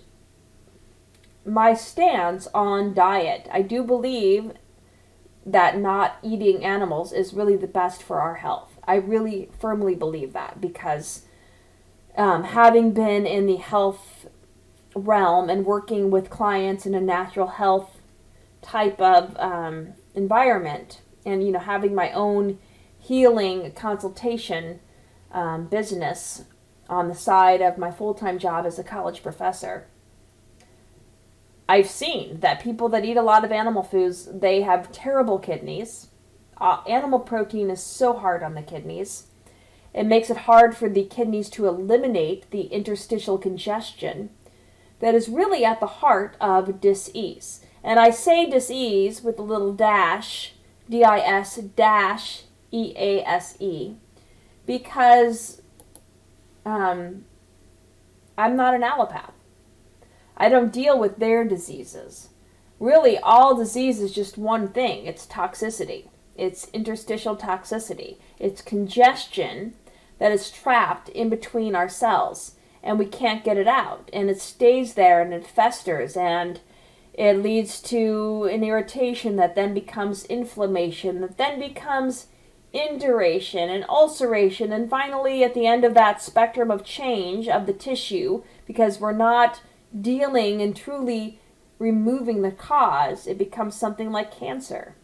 my stance on diet. I do believe that not eating animals is really the best for our health. I really firmly believe that, because having been in the health realm and working with clients in a natural health type of environment, and having my own healing consultation business on the side of my full-time job as a college professor, I've seen that people that eat a lot of animal foods, they have terrible kidneys. Animal protein is so hard on the kidneys. It makes it hard for the kidneys to eliminate the interstitial congestion that is really at the heart of dis-ease. And I say dis-ease with a little dash, D-I-S dash E-A-S-E, because I'm not an allopath. I don't deal with their diseases. Really, all disease is just one thing. It's toxicity. It's interstitial toxicity. It's congestion that is trapped in between our cells, and we can't get it out. And it stays there, and it festers, and it leads to an irritation that then becomes inflammation, that then becomes induration and ulceration, and finally at the end of that spectrum of change of the tissue, because we're not dealing and truly removing the cause, it becomes something like cancer.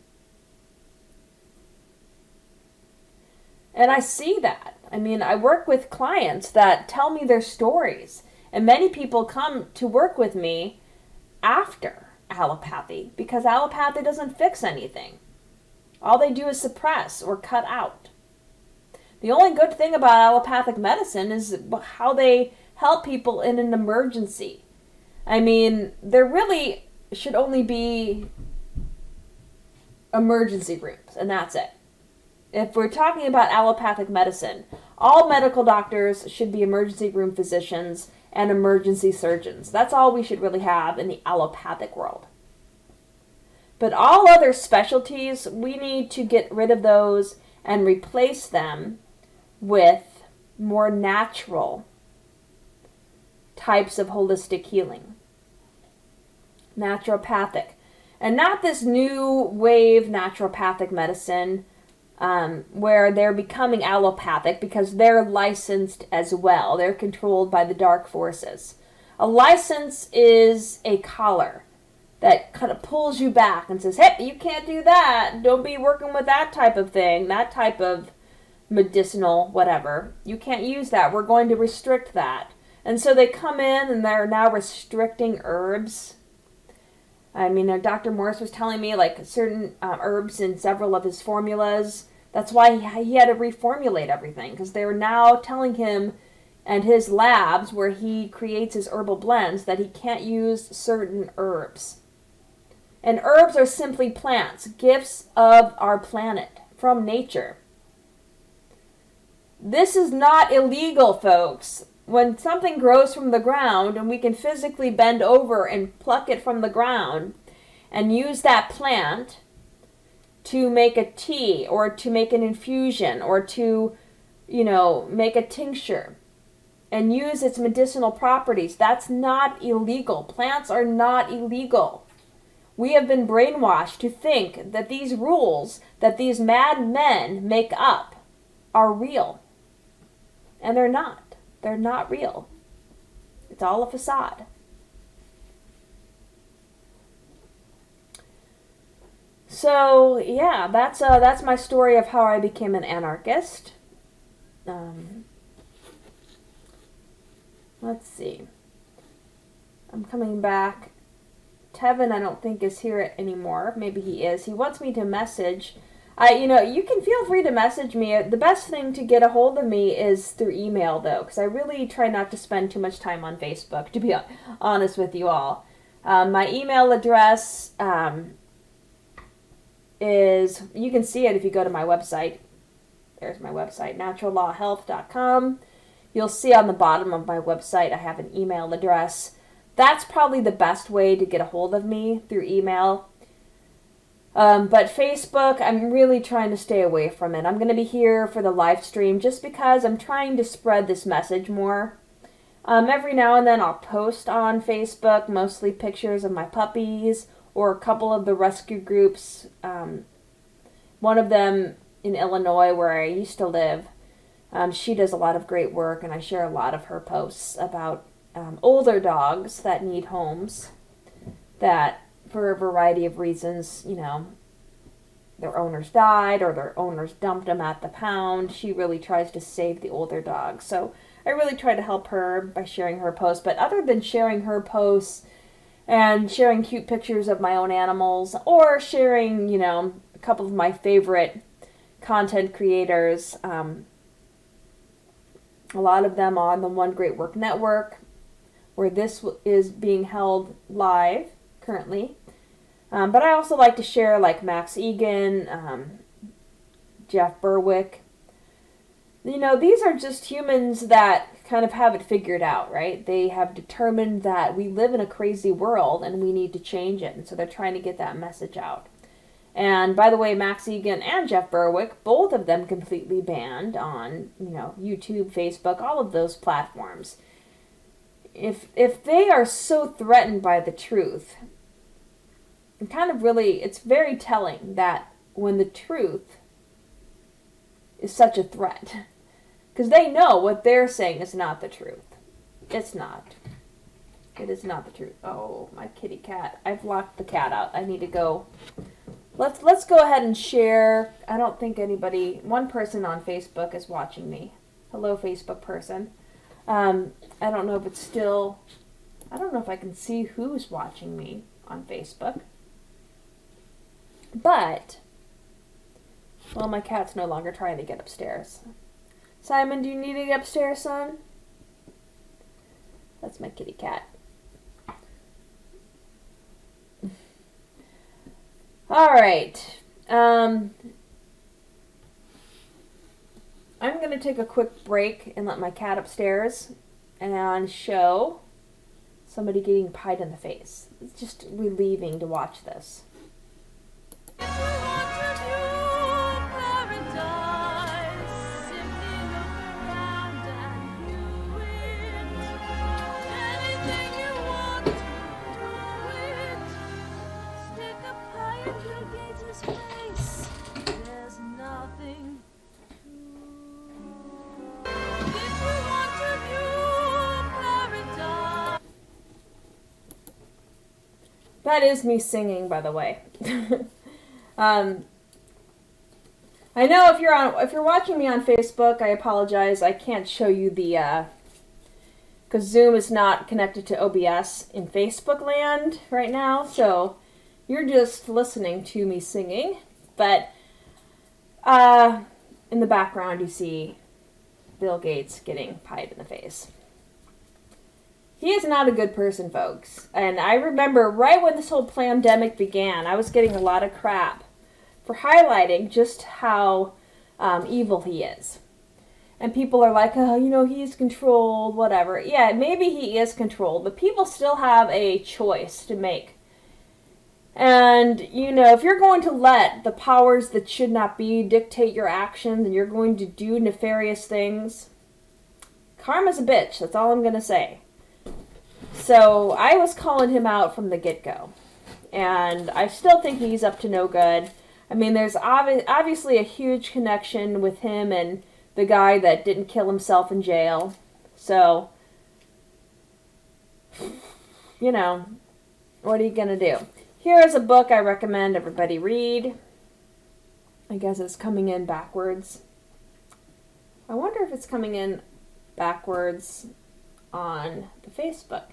And I see that. I mean, I work with clients that tell me their stories, and many people come to work with me after allopathy because allopathy doesn't fix anything. All they do is suppress or cut out. The only good thing about allopathic medicine is how they help people in an emergency. I mean, there really should only be emergency rooms, and that's it. If we're talking about allopathic medicine, all medical doctors should be emergency room physicians and emergency surgeons. That's all we should really have in the allopathic world. But all other specialties, we need to get rid of those and replace them with more natural types of holistic healing. Naturopathic. And not this new wave naturopathic medicine where they're becoming allopathic because they're licensed as well. They're controlled by the dark forces. A license is a collar that kind of pulls you back and says, hey, you can't do that. Don't be working with that type of thing, that type of medicinal whatever. You can't use that. We're going to restrict that. And so they come in and they're now restricting herbs. I mean, Dr. Morris was telling me like certain herbs in several of his formulas. That's why he had to reformulate everything, because they were now telling him and his labs where he creates his herbal blends that he can't use certain herbs. And herbs are simply plants, gifts of our planet from nature. This is not illegal, folks. When something grows from the ground and we can physically bend over and pluck it from the ground and use that plant to make a tea or to make an infusion or to, make a tincture and use its medicinal properties, that's not illegal. Plants are not illegal. We have been brainwashed to think that these rules that these mad men make up are real. And they're not. They're not real. It's all a facade. So, yeah, that's my story of how I became an anarchist. Let's see. I'm coming back. Tevin, I don't think is here anymore. Maybe he is. He wants me to message. You can feel free to message me. The best thing to get a hold of me is through email, though, because I really try not to spend too much time on Facebook, to be honest with you all. My email address is, you can see it if you go to my website. There's my website, naturallawhealth.com. You'll see on the bottom of my website I have an email address. That's probably the best way to get a hold of me, through email. But Facebook, I'm really trying to stay away from it. I'm going to be here for the live stream just because I'm trying to spread this message more. Every now and then I'll post on Facebook, mostly pictures of my puppies or a couple of the rescue groups. One of them in Illinois, where I used to live, she does a lot of great work, and I share a lot of her posts about older dogs that need homes, that for a variety of reasons, their owners died or their owners dumped them at the pound. She really tries to save the older dogs. So I really try to help her by sharing her posts. But other than sharing her posts and sharing cute pictures of my own animals, or sharing, a couple of my favorite content creators, a lot of them on the One Great Work Network, where this is being held live currently. But I also like to share like Max Egan, Jeff Berwick. These are just humans that kind of have it figured out, right? They have determined that we live in a crazy world and we need to change it. And so they're trying to get that message out. And by the way, Max Egan and Jeff Berwick, both of them completely banned on, YouTube, Facebook, all of those platforms. If they are so threatened by the truth, it's very telling that when the truth is such a threat. Because they know what they're saying is not the truth. It's not. It is not the truth. Oh, my kitty cat. I've locked the cat out. I need to go. Let's go ahead and share. I don't think anybody, one person on Facebook is watching me. Hello, Facebook person. I don't know if it's still, I don't know if I can see who's watching me on Facebook. But, well, my cat's no longer trying to get upstairs. Simon, do you need to get upstairs, son? That's my kitty cat. All right. I'm going to take a quick break and let my cat upstairs and show somebody getting pied in the face. It's just relieving to watch this. That is me singing, by the way. I know if you're watching me on Facebook, I apologize. I can't show you the because Zoom is not connected to OBS in Facebook land right now, so you're just listening to me singing. But in the background, you see Bill Gates getting pied in the face. He is not a good person, folks. And I remember right when this whole pandemic began, I was getting a lot of crap for highlighting just how evil he is. And people are like, oh, he's controlled, whatever. Yeah, maybe he is controlled, but people still have a choice to make. And, if you're going to let the powers that should not be dictate your actions and you're going to do nefarious things, karma's a bitch. That's all I'm going to say. So I was calling him out from the get-go. And I still think he's up to no good. I mean, there's obviously a huge connection with him and the guy that didn't kill himself in jail. So, what are you going to do? Here is a book I recommend everybody read. I guess it's coming in backwards. I wonder if it's coming in backwards on the Facebook.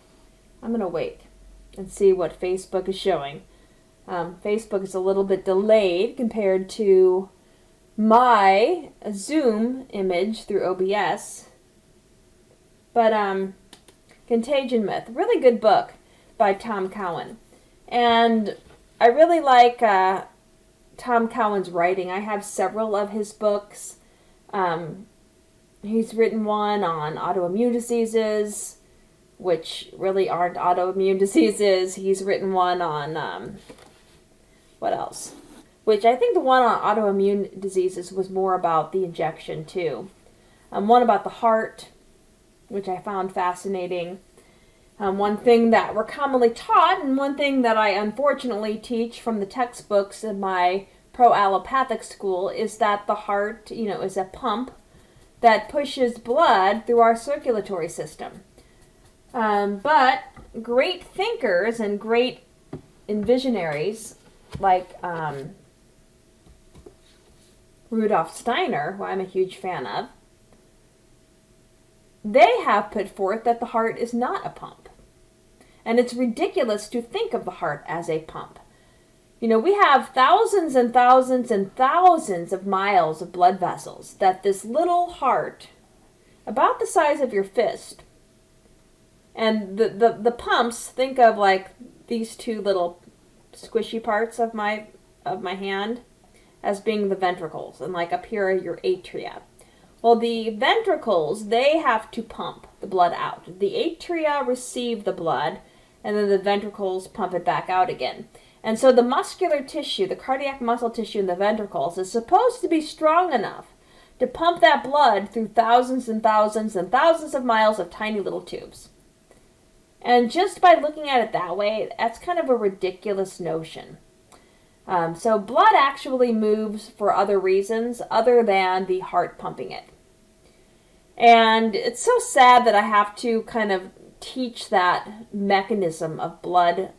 I'm going to wait and see what Facebook is showing. Facebook is a little bit delayed compared to my Zoom image through OBS. But Contagion Myth, really good book by Tom Cowan. And I really like Tom Cowan's writing. I have several of his books. He's written one on autoimmune diseases, which really aren't autoimmune diseases. He's written one on, what else? Which I think the one on autoimmune diseases was more about the injection, too. One about the heart, which I found fascinating. One thing that we're commonly taught, and one thing that I unfortunately teach from the textbooks in my pro-allopathic school, is that the heart, is a pump that pushes blood through our circulatory system. But great thinkers and great visionaries like Rudolf Steiner, who I'm a huge fan of, they have put forth that the heart is not a pump. And it's ridiculous to think of the heart as a pump. We have thousands and thousands and thousands of miles of blood vessels that this little heart, about the size of your fist, and the pumps, think of like these two little squishy parts of my hand as being the ventricles, and like up here are your atria. Well, the ventricles, they have to pump the blood out. The atria receive the blood, and then the ventricles pump it back out again. And so the muscular tissue, the cardiac muscle tissue in the ventricles, is supposed to be strong enough to pump that blood through thousands and thousands and thousands of miles of tiny little tubes. And just by looking at it that way, that's kind of a ridiculous notion. So blood actually moves for other reasons other than the heart pumping it. And it's so sad that I have to kind of teach that mechanism of blood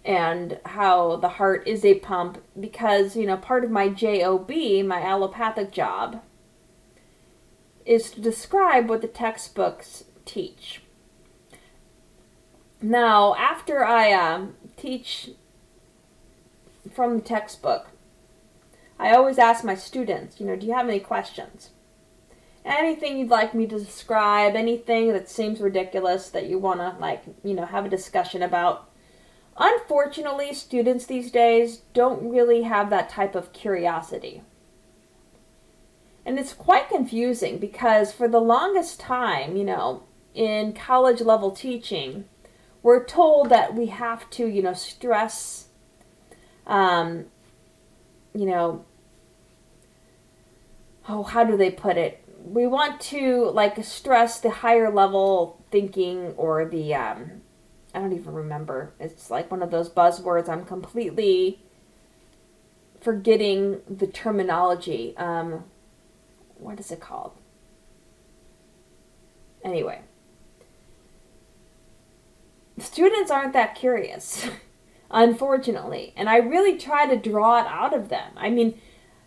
and how the heart is a pump because, part of my JOB, my allopathic job, is to describe what the textbooks teach. Now, after I teach from the textbook, I always ask my students, do you have any questions? Anything you'd like me to describe, anything that seems ridiculous that you want to, have a discussion about. Unfortunately, students these days don't really have that type of curiosity. And it's quite confusing because for the longest time, in college level teaching, we're told that we have to, stress, how do they put it? We want to, stress the higher level thinking or the, I don't even remember. It's like one of those buzzwords. I'm completely forgetting the terminology. What is it called? Anyway. Students aren't that curious, unfortunately. And I really try to draw it out of them. I mean,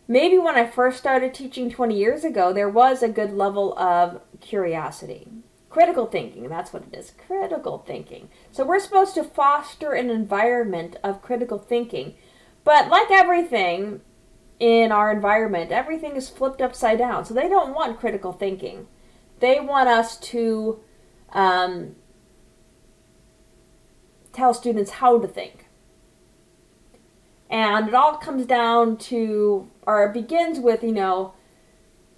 maybe when I first started teaching 20 years ago, there was a good level of curiosity. Critical thinking, that's what it is. Critical thinking. So we're supposed to foster an environment of critical thinking. But like everything in our environment, everything is flipped upside down. So they don't want critical thinking. They want us to tell students how to think. And it all comes down to, or it begins with,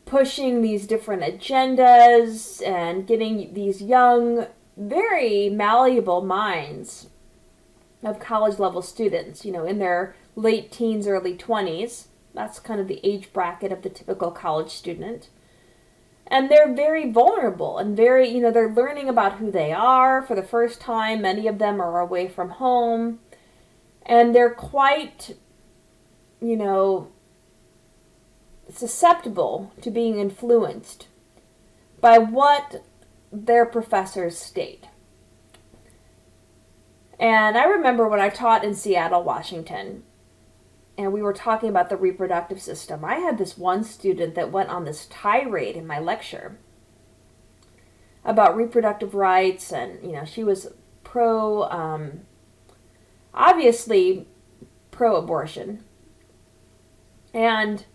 pushing these different agendas and getting these young, very malleable minds of college level students, in their late teens, early 20s. That's kind of the age bracket of the typical college student. And they're very vulnerable and very, they're learning about who they are for the first time. Many of them are away from home. And they're quite, susceptible to being influenced by what their professors state. And I remember when I taught in Seattle, Washington, and we were talking about the reproductive system. I had this one student that went on this tirade in my lecture about reproductive rights, and, she was obviously pro-abortion, and,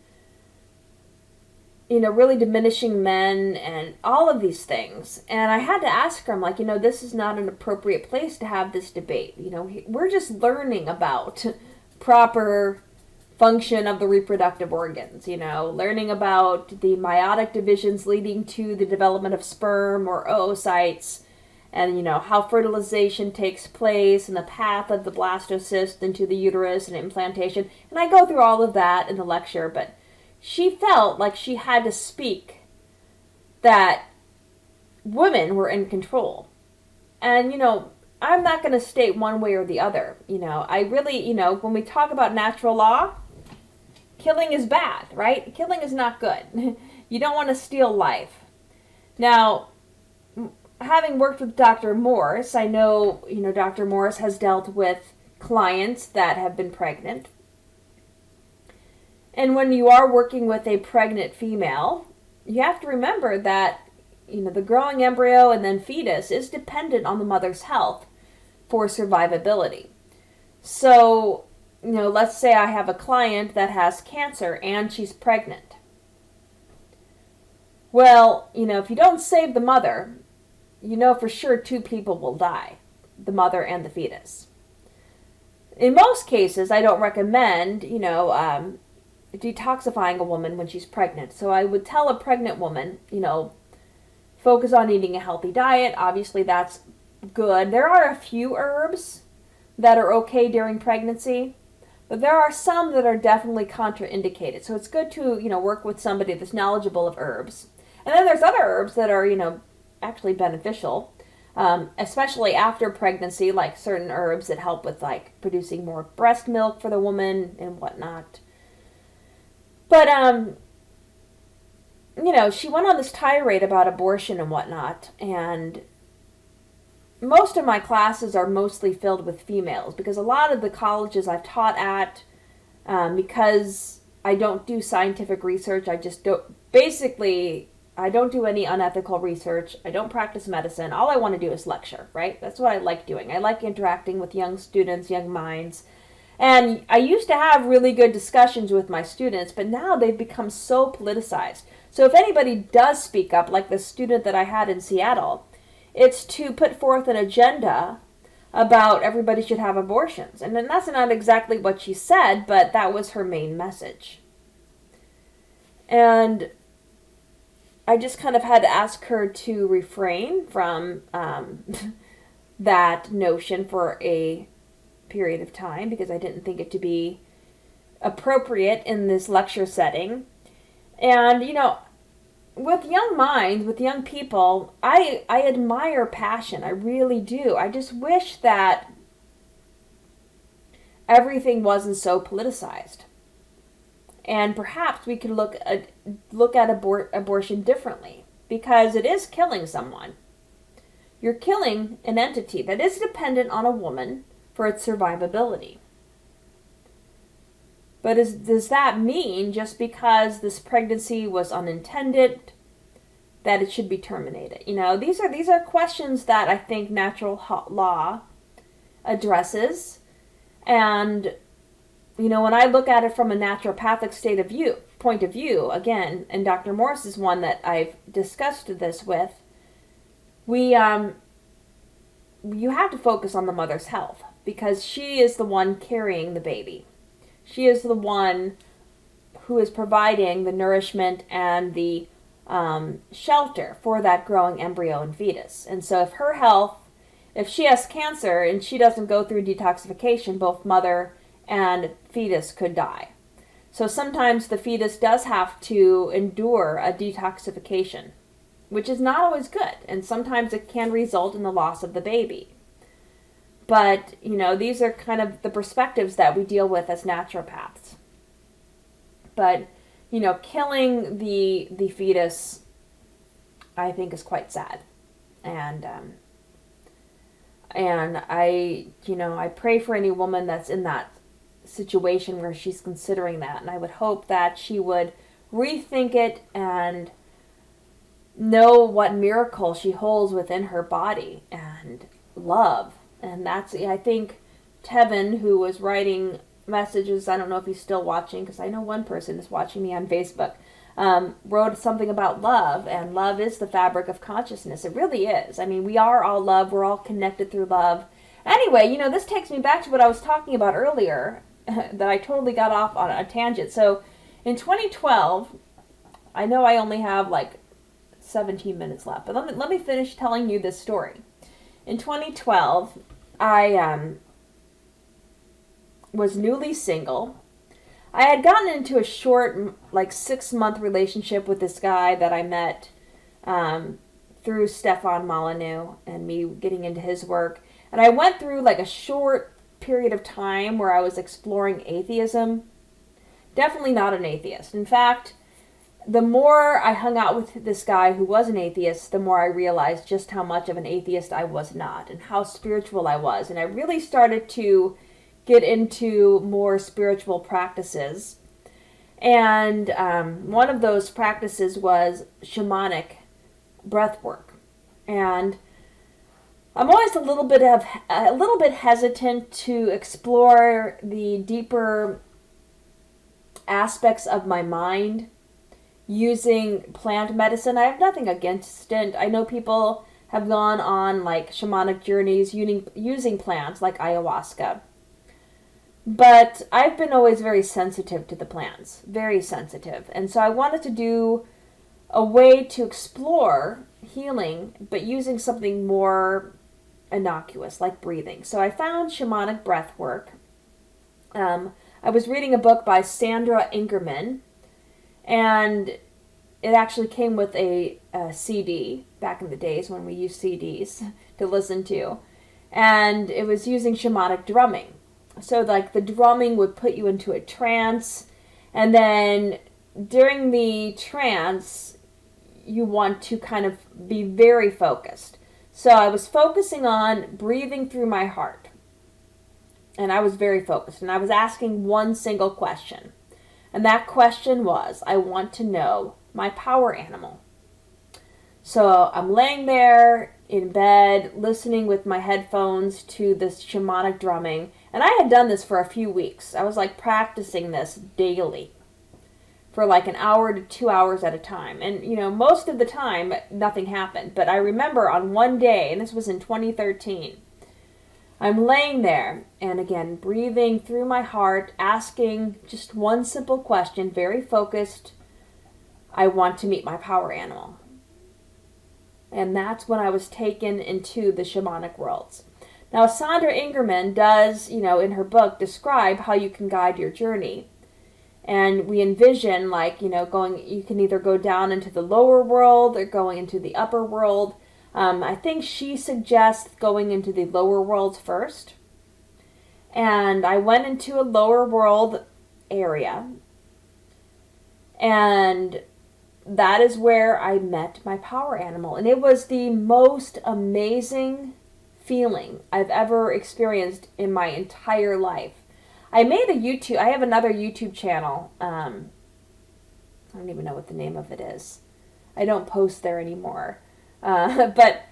really diminishing men and all of these things. And I had to ask her, I'm like, this is not an appropriate place to have this debate. We're just learning about proper function of the reproductive organs, learning about the meiotic divisions leading to the development of sperm or oocytes, and, how fertilization takes place and the path of the blastocyst into the uterus and implantation. And I go through all of that in the lecture, but she felt like she had to speak that women were in control. And, I'm not going to state one way or the other. I really, when we talk about natural law, killing is bad, right? Killing is not good. You don't want to steal life. Now, having worked with Dr. Morse, I know, Dr. Morse has dealt with clients that have been pregnant. And when you are working with a pregnant female, you have to remember that, the growing embryo and then fetus is dependent on the mother's health for survivability. So, let's say I have a client that has cancer and she's pregnant. Well, if you don't save the mother, for sure 2 people will die, the mother and the fetus. In most cases, I don't recommend, detoxifying a woman when she's pregnant. So I would tell a pregnant woman, focus on eating a healthy diet. Obviously, that's good. There are a few herbs that are okay during pregnancy, but there are some that are definitely contraindicated. So it's good to, work with somebody that's knowledgeable of herbs. And then there's other herbs that are, actually beneficial. especially after pregnancy, like certain herbs that help with like producing more breast milk for the woman and whatnot. But, she went on this tirade about abortion and whatnot, and most of my classes are mostly filled with females because a lot of the colleges I've taught at, because I don't do scientific research, I just don't, basically, I don't do any unethical research. I don't practice medicine. All I want to do is lecture, right? That's what I like doing. I like interacting with young students, young minds. And I used to have really good discussions with my students, but now they've become so politicized. So if anybody does speak up, like the student that I had in Seattle, it's to put forth an agenda about everybody should have abortions. And then that's not exactly what she said, but that was her main message. And I just kind of had to ask her to refrain from that notion for a period of time because I didn't think it to be appropriate in this lecture setting. And, with young minds, with young people, I admire passion. I really do. I just wish that everything wasn't so politicized. And perhaps we could look at abortion differently because it is killing someone. You're killing an entity that is dependent on a woman for its survivability. But does that mean just because this pregnancy was unintended that it should be terminated? These are questions that I think natural law addresses. And when I look at it from a naturopathic point of view, again, and Dr. Morse is one that I've discussed this with, you have to focus on the mother's health because she is the one carrying the baby. She is the one who is providing the nourishment and the shelter for that growing embryo and fetus. And so if she has cancer and she doesn't go through detoxification, both mother and fetus could die. So sometimes the fetus does have to endure a detoxification, which is not always good. And sometimes it can result in the loss of the baby. But, these are kind of the perspectives that we deal with as naturopaths. But, killing the fetus, I think, is quite sad. And I pray for any woman that's in that situation where she's considering that. And I would hope that she would rethink it and know what miracle she holds within her body and love. And that's, I think, Tevin, who was writing messages, I don't know if he's still watching, because I know one person is watching me on Facebook, wrote something about love, and love is the fabric of consciousness. It really is. I mean, we are all love. We're all connected through love. Anyway, this takes me back to what I was talking about earlier, that I totally got off on a tangent. So, in 2012, I know I only have like 17 minutes left, but let me finish telling you this story. In 2012, I was newly single. I had gotten into a short, 6-month relationship with this guy that I met through Stefan Molyneux and me getting into his work. And I went through a short period of time where I was exploring atheism. Definitely not an atheist. In fact, the more I hung out with this guy who was an atheist, the more I realized just how much of an atheist I was not and how spiritual I was. And I really started to get into more spiritual practices. And one of those practices was shamanic breath work. And I'm always a little bit hesitant to explore the deeper aspects of my mind using plant medicine. I have nothing against it. I know people have gone on shamanic journeys using plants like ayahuasca. But I've been always very sensitive to the plants, very sensitive. And so I wanted to do a way to explore healing, but using something more innocuous, like breathing. So I found shamanic breath work. I was reading a book by Sandra Ingerman, and it actually came with a CD. back in the days when we used CDs to listen to. And it was using shamanic drumming. So like the drumming would put you into a trance, and then during the trance you want to kind of be very focused. So I was focusing on breathing through my heart. And I was very focused, and I was asking one single question. And that question was, I want to know my power animal. So I'm laying there in bed, listening with my headphones to this shamanic drumming. And I had done this for a few weeks. I was like practicing this daily for like an hour to 2 hours at a time. And, you know, most of the time, nothing happened. But I remember on one day, and this was in 2013, I'm laying there, and again, breathing through my heart, asking just one simple question, very focused. I want to meet my power animal. And that's when I was taken into the shamanic worlds. Now, Sandra Ingerman does, you know, in her book, describe how you can guide your journey. And we envision, like, you know, you can either go down into the lower world or going into the upper world. I think she suggests going into the lower worlds first. And I went into a lower world area. And that is where I met my power animal. And it was the most amazing feeling I've ever experienced in my entire life. I have another YouTube channel. I don't even know what the name of it is. I don't post there anymore. But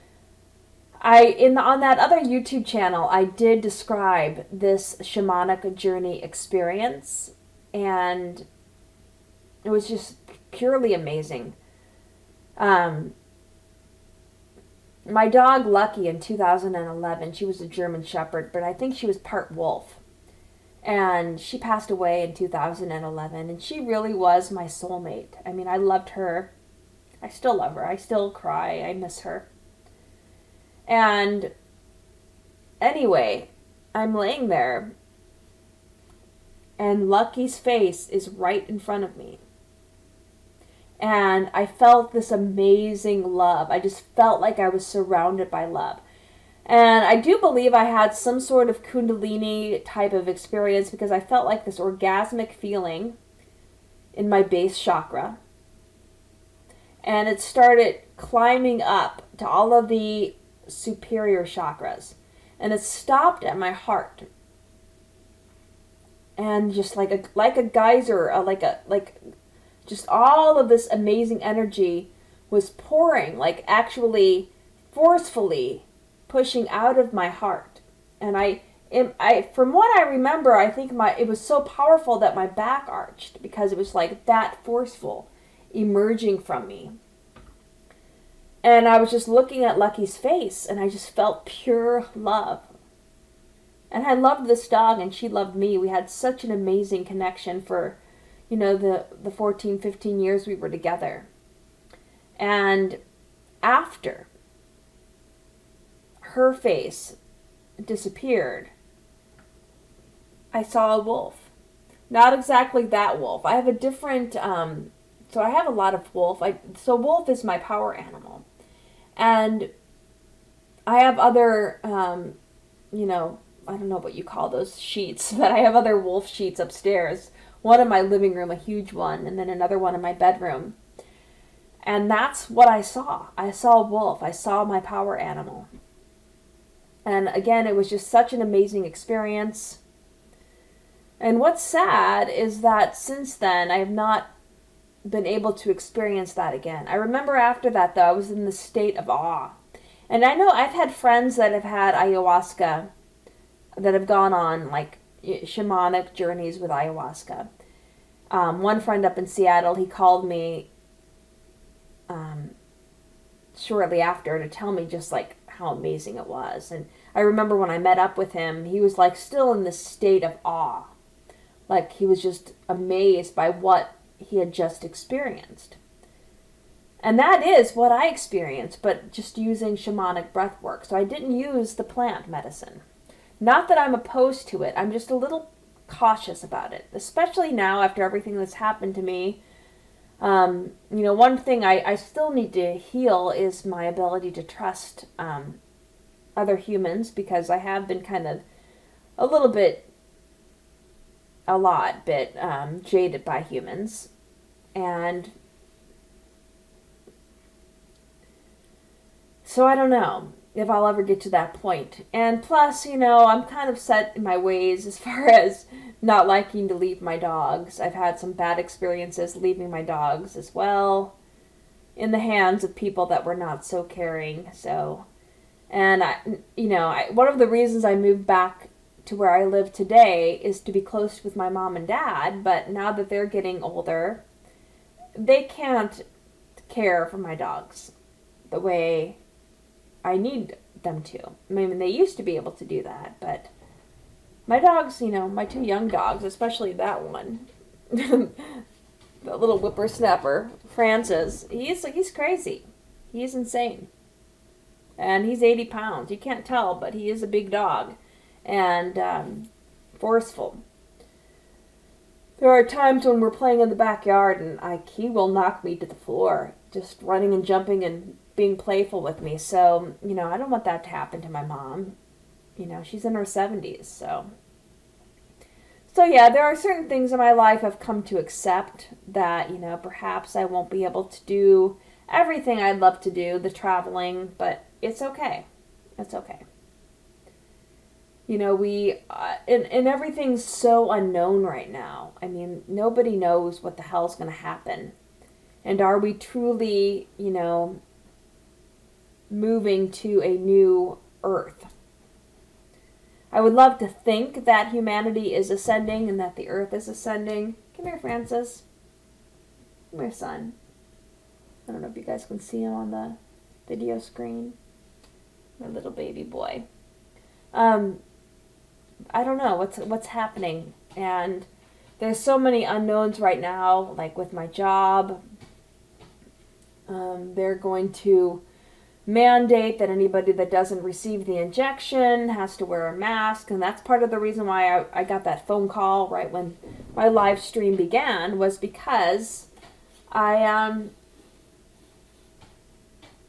on that other YouTube channel, I did describe this shamanic journey experience, and it was just purely amazing. My dog Lucky in 2011, she was a German Shepherd, but I think she was part wolf. And she passed away in 2011, and she really was my soulmate. I mean, I loved her. I still love her. I still cry. I miss her. And anyway, I'm laying there, and Lucky's face is right in front of me. And I felt this amazing love. I just felt like I was surrounded by love. And I do believe I had some sort of Kundalini type of experience, because I felt like this orgasmic feeling in my base chakra. And it started climbing up to all of the superior chakras. And it stopped at my heart. And just like a geyser, just all of this amazing energy was pouring, like actually forcefully pushing out of my heart. And I from what I remember, I think it was so powerful that my back arched, because it was like that forceful emerging from me. And I was just looking at Lucky's face, and I just felt pure love. And I loved this dog, and she loved me. We had such an amazing connection for, you know, the 14, 15 years we were together. And after her face disappeared, I saw a wolf. Not exactly that wolf. I have a different, so I have a lot of wolf. So wolf is my power animal. And I have other, you know, I don't know what you call those sheets, but I have other wolf sheets upstairs. One in my living room, a huge one, and then another one in my bedroom. And that's what I saw. I saw a wolf. I saw my power animal. And again, it was just such an amazing experience. And what's sad is that since then, I have not been able to experience that again. I remember after that, though, I was in the state of awe. And I know I've had friends that have had ayahuasca, that have gone on like shamanic journeys with ayahuasca. One friend up in Seattle, he called me shortly after to tell me just like how amazing it was. And I remember when I met up with him, he was like still in this state of awe. Like he was just amazed by what he had just experienced. And that is what I experienced, but just using shamanic breath work. So I didn't use the plant medicine. Not that I'm opposed to it. I'm just a little cautious about it. Especially now after everything that's happened to me. One thing I still need to heal is my ability to trust other humans, because I have been kind of a lot bit jaded by humans. And so I don't know if I'll ever get to that point. And plus, I'm kind of set in my ways as far as not liking to leave my dogs. I've had some bad experiences leaving my dogs as well, in the hands of people that were not so caring. So, and one of the reasons I moved back to where I live today is to be close with my mom and dad. But now that they're getting older, they can't care for my dogs the way I need them to. I mean, they used to be able to do that, but my dogs, my two young dogs, especially that one, the little whippersnapper, Francis, he's crazy. He's insane. And he's 80 pounds. You can't tell, but he is a big dog. And forceful. There are times when we're playing in the backyard and he will knock me to the floor, just running and jumping and being playful with me. So, I don't want that to happen to my mom. She's in her 70s, so. So yeah, there are certain things in my life I've come to accept that, perhaps I won't be able to do everything I'd love to do, the traveling, but it's okay. It's okay. And everything's so unknown right now. I mean, nobody knows what the hell's going to happen. And are we truly, moving to a new Earth? I would love to think that humanity is ascending and that the Earth is ascending. Come here, Francis. Come here, son. I don't know if you guys can see him on the video screen. My little baby boy. I don't know what's happening, and there's so many unknowns right now. Like with my job, they're going to mandate that anybody that doesn't receive the injection has to wear a mask, and that's part of the reason why I got that phone call right when my live stream began, was because I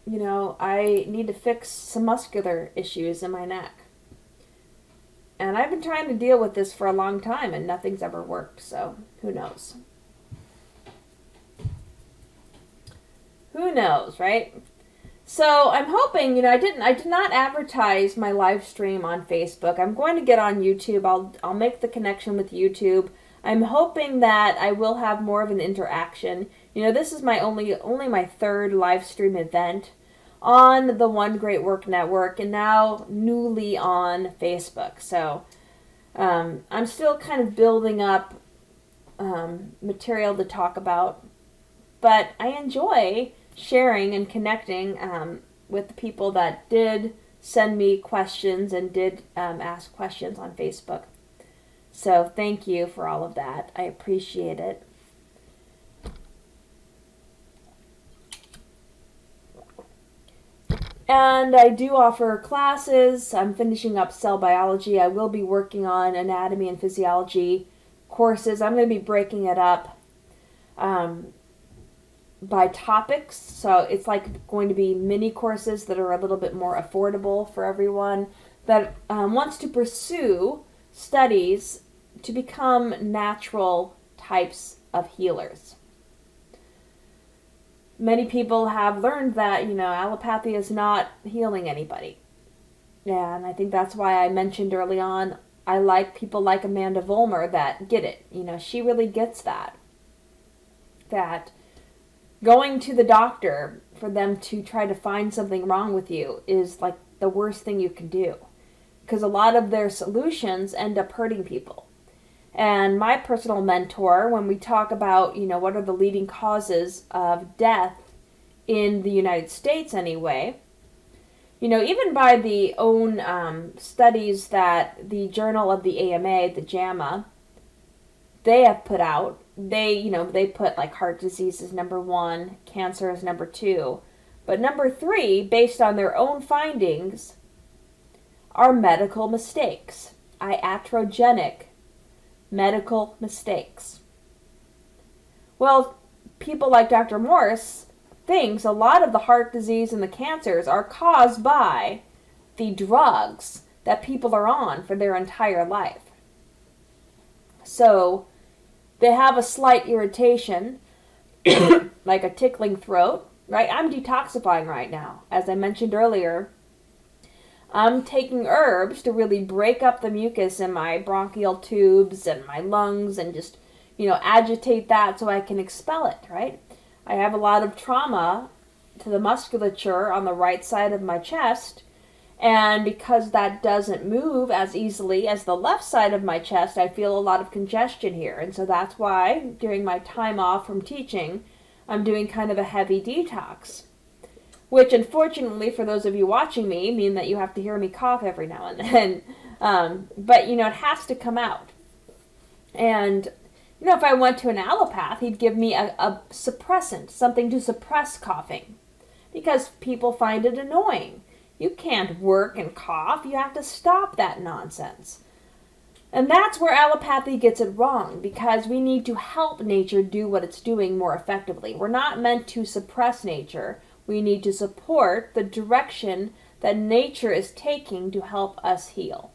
need to fix some muscular issues in my neck. And I've been trying to deal with this for a long time, and nothing's ever worked, so who knows? Who knows, right? So I'm hoping, I did not advertise my live stream on Facebook. I'm going to get on YouTube. I'll make the connection with YouTube. I'm hoping that I will have more of an interaction. This is my only my third live stream event on the One Great Work Network, and now newly on Facebook. So I'm still kind of building up material to talk about, but I enjoy sharing and connecting with the people that did send me questions and did ask questions on Facebook. So thank you for all of that. I appreciate it. And I do offer classes. I'm finishing up cell biology. I will be working on anatomy and physiology courses. I'm going to be breaking it up by topics. So it's like going to be mini courses that are a little bit more affordable for everyone that wants to pursue studies to become natural types of healers. Many people have learned that, allopathy is not healing anybody. And I think that's why I mentioned early on, I like people like Amanda Vollmer that get it. She really gets that. That going to the doctor for them to try to find something wrong with you is like the worst thing you can do. Because a lot of their solutions end up hurting people. And my personal mentor, when we talk about, what are the leading causes of death in the United States anyway, even by the own studies that the Journal of the AMA, the JAMA, they have put out, they put like heart disease as number 1, cancer as number 2. But number 3, based on their own findings, are medical mistakes, iatrogenic medical mistakes. Well, people like Dr. Morse thinks a lot of the heart disease and the cancers are caused by the drugs that people are on for their entire life. So they have a slight irritation, like a tickling throat, right? I'm detoxifying right now. As I mentioned earlier, I'm taking herbs to really break up the mucus in my bronchial tubes and my lungs and just, agitate that so I can expel it, right? I have a lot of trauma to the musculature on the right side of my chest, and because that doesn't move as easily as the left side of my chest, I feel a lot of congestion here. And so that's why during my time off from teaching, I'm doing kind of a heavy detox. Which, unfortunately, for those of you watching me, mean that you have to hear me cough every now and then. But, it has to come out. And, if I went to an allopath, he'd give me a suppressant, something to suppress coughing. Because people find it annoying. You can't work and cough. You have to stop that nonsense. And that's where allopathy gets it wrong, because we need to help nature do what it's doing more effectively. We're not meant to suppress nature. We need to support the direction that nature is taking to help us heal.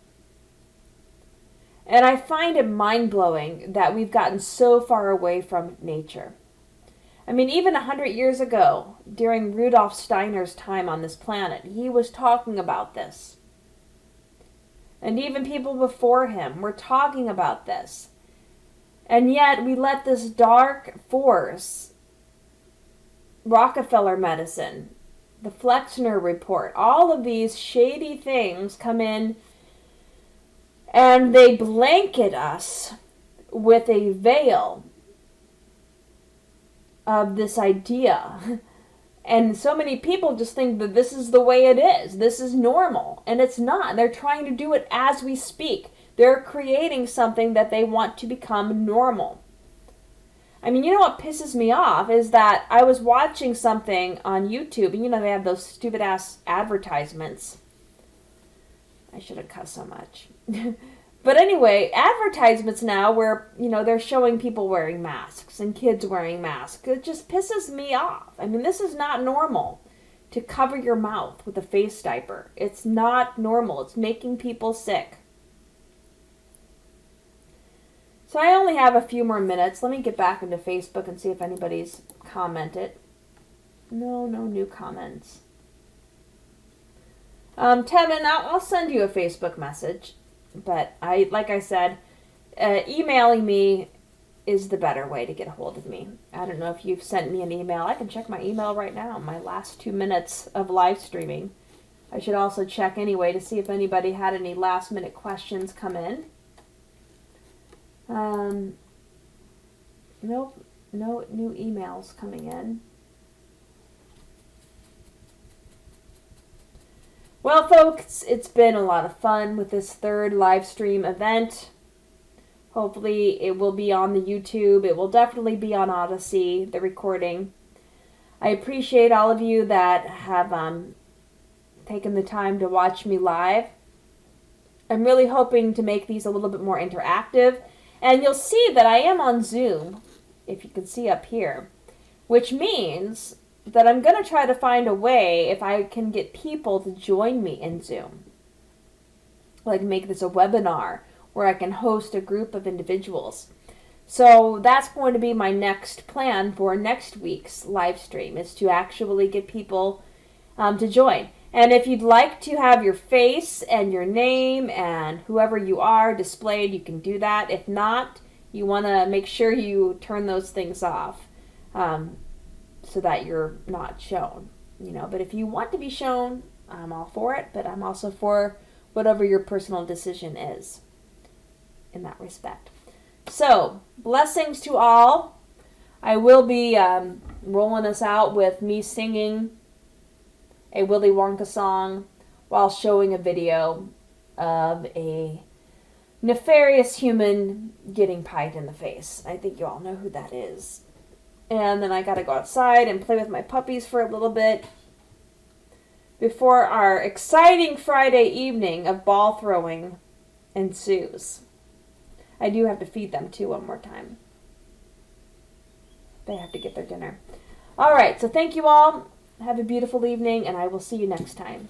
And I find it mind-blowing that we've gotten so far away from nature. I mean, even 100 years ago, during Rudolf Steiner's time on this planet, he was talking about this. And even people before him were talking about this. And yet we let this dark force, Rockefeller medicine, the Flexner report, all of these shady things come in and they blanket us with a veil of this idea. And so many people just think that this is the way it is. This is normal. And it's not. They're trying to do it as we speak. They're creating something that they want to become normal. I mean, what pisses me off is that I was watching something on YouTube, and they have those stupid-ass advertisements. I shouldn't cuss so much. But anyway, advertisements now where, they're showing people wearing masks and kids wearing masks. It just pisses me off. I mean, this is not normal to cover your mouth with a face diaper. It's not normal. It's making people sick. So I only have a few more minutes. Let me get back into Facebook and see if anybody's commented. No new comments. Tevin, I'll send you a Facebook message. But like I said, emailing me is the better way to get a hold of me. I don't know if you've sent me an email. I can check my email right now, my last 2 minutes of live streaming. I should also check anyway to see if anybody had any last minute questions come in. Nope, no new emails coming in. Well, folks, it's been a lot of fun with this third live stream event. Hopefully it will be on the YouTube. It will definitely be on Odyssey, the recording. I appreciate all of you that have taken the time to watch me live. I'm really hoping to make these a little bit more interactive. And you'll see that I am on Zoom, if you can see up here, which means that I'm going to try to find a way if I can get people to join me in Zoom. Like make this a webinar where I can host a group of individuals. So that's going to be my next plan for next week's live stream, is to actually get people to join. And if you'd like to have your face and your name and whoever you are displayed, you can do that. If not, you want to make sure you turn those things off. So that you're not shown, But if you want to be shown, I'm all for it, but I'm also for whatever your personal decision is in that respect. So, blessings to all. I will be rolling us out with me singing a Willy Wonka song while showing a video of a nefarious human getting pied in the face. I think you all know who that is. And then I gotta go outside and play with my puppies for a little bit before our exciting Friday evening of ball throwing ensues. I do have to feed them too one more time. they have to get their dinner. All right, so thank you all. Have a beautiful evening, and I will see you next time.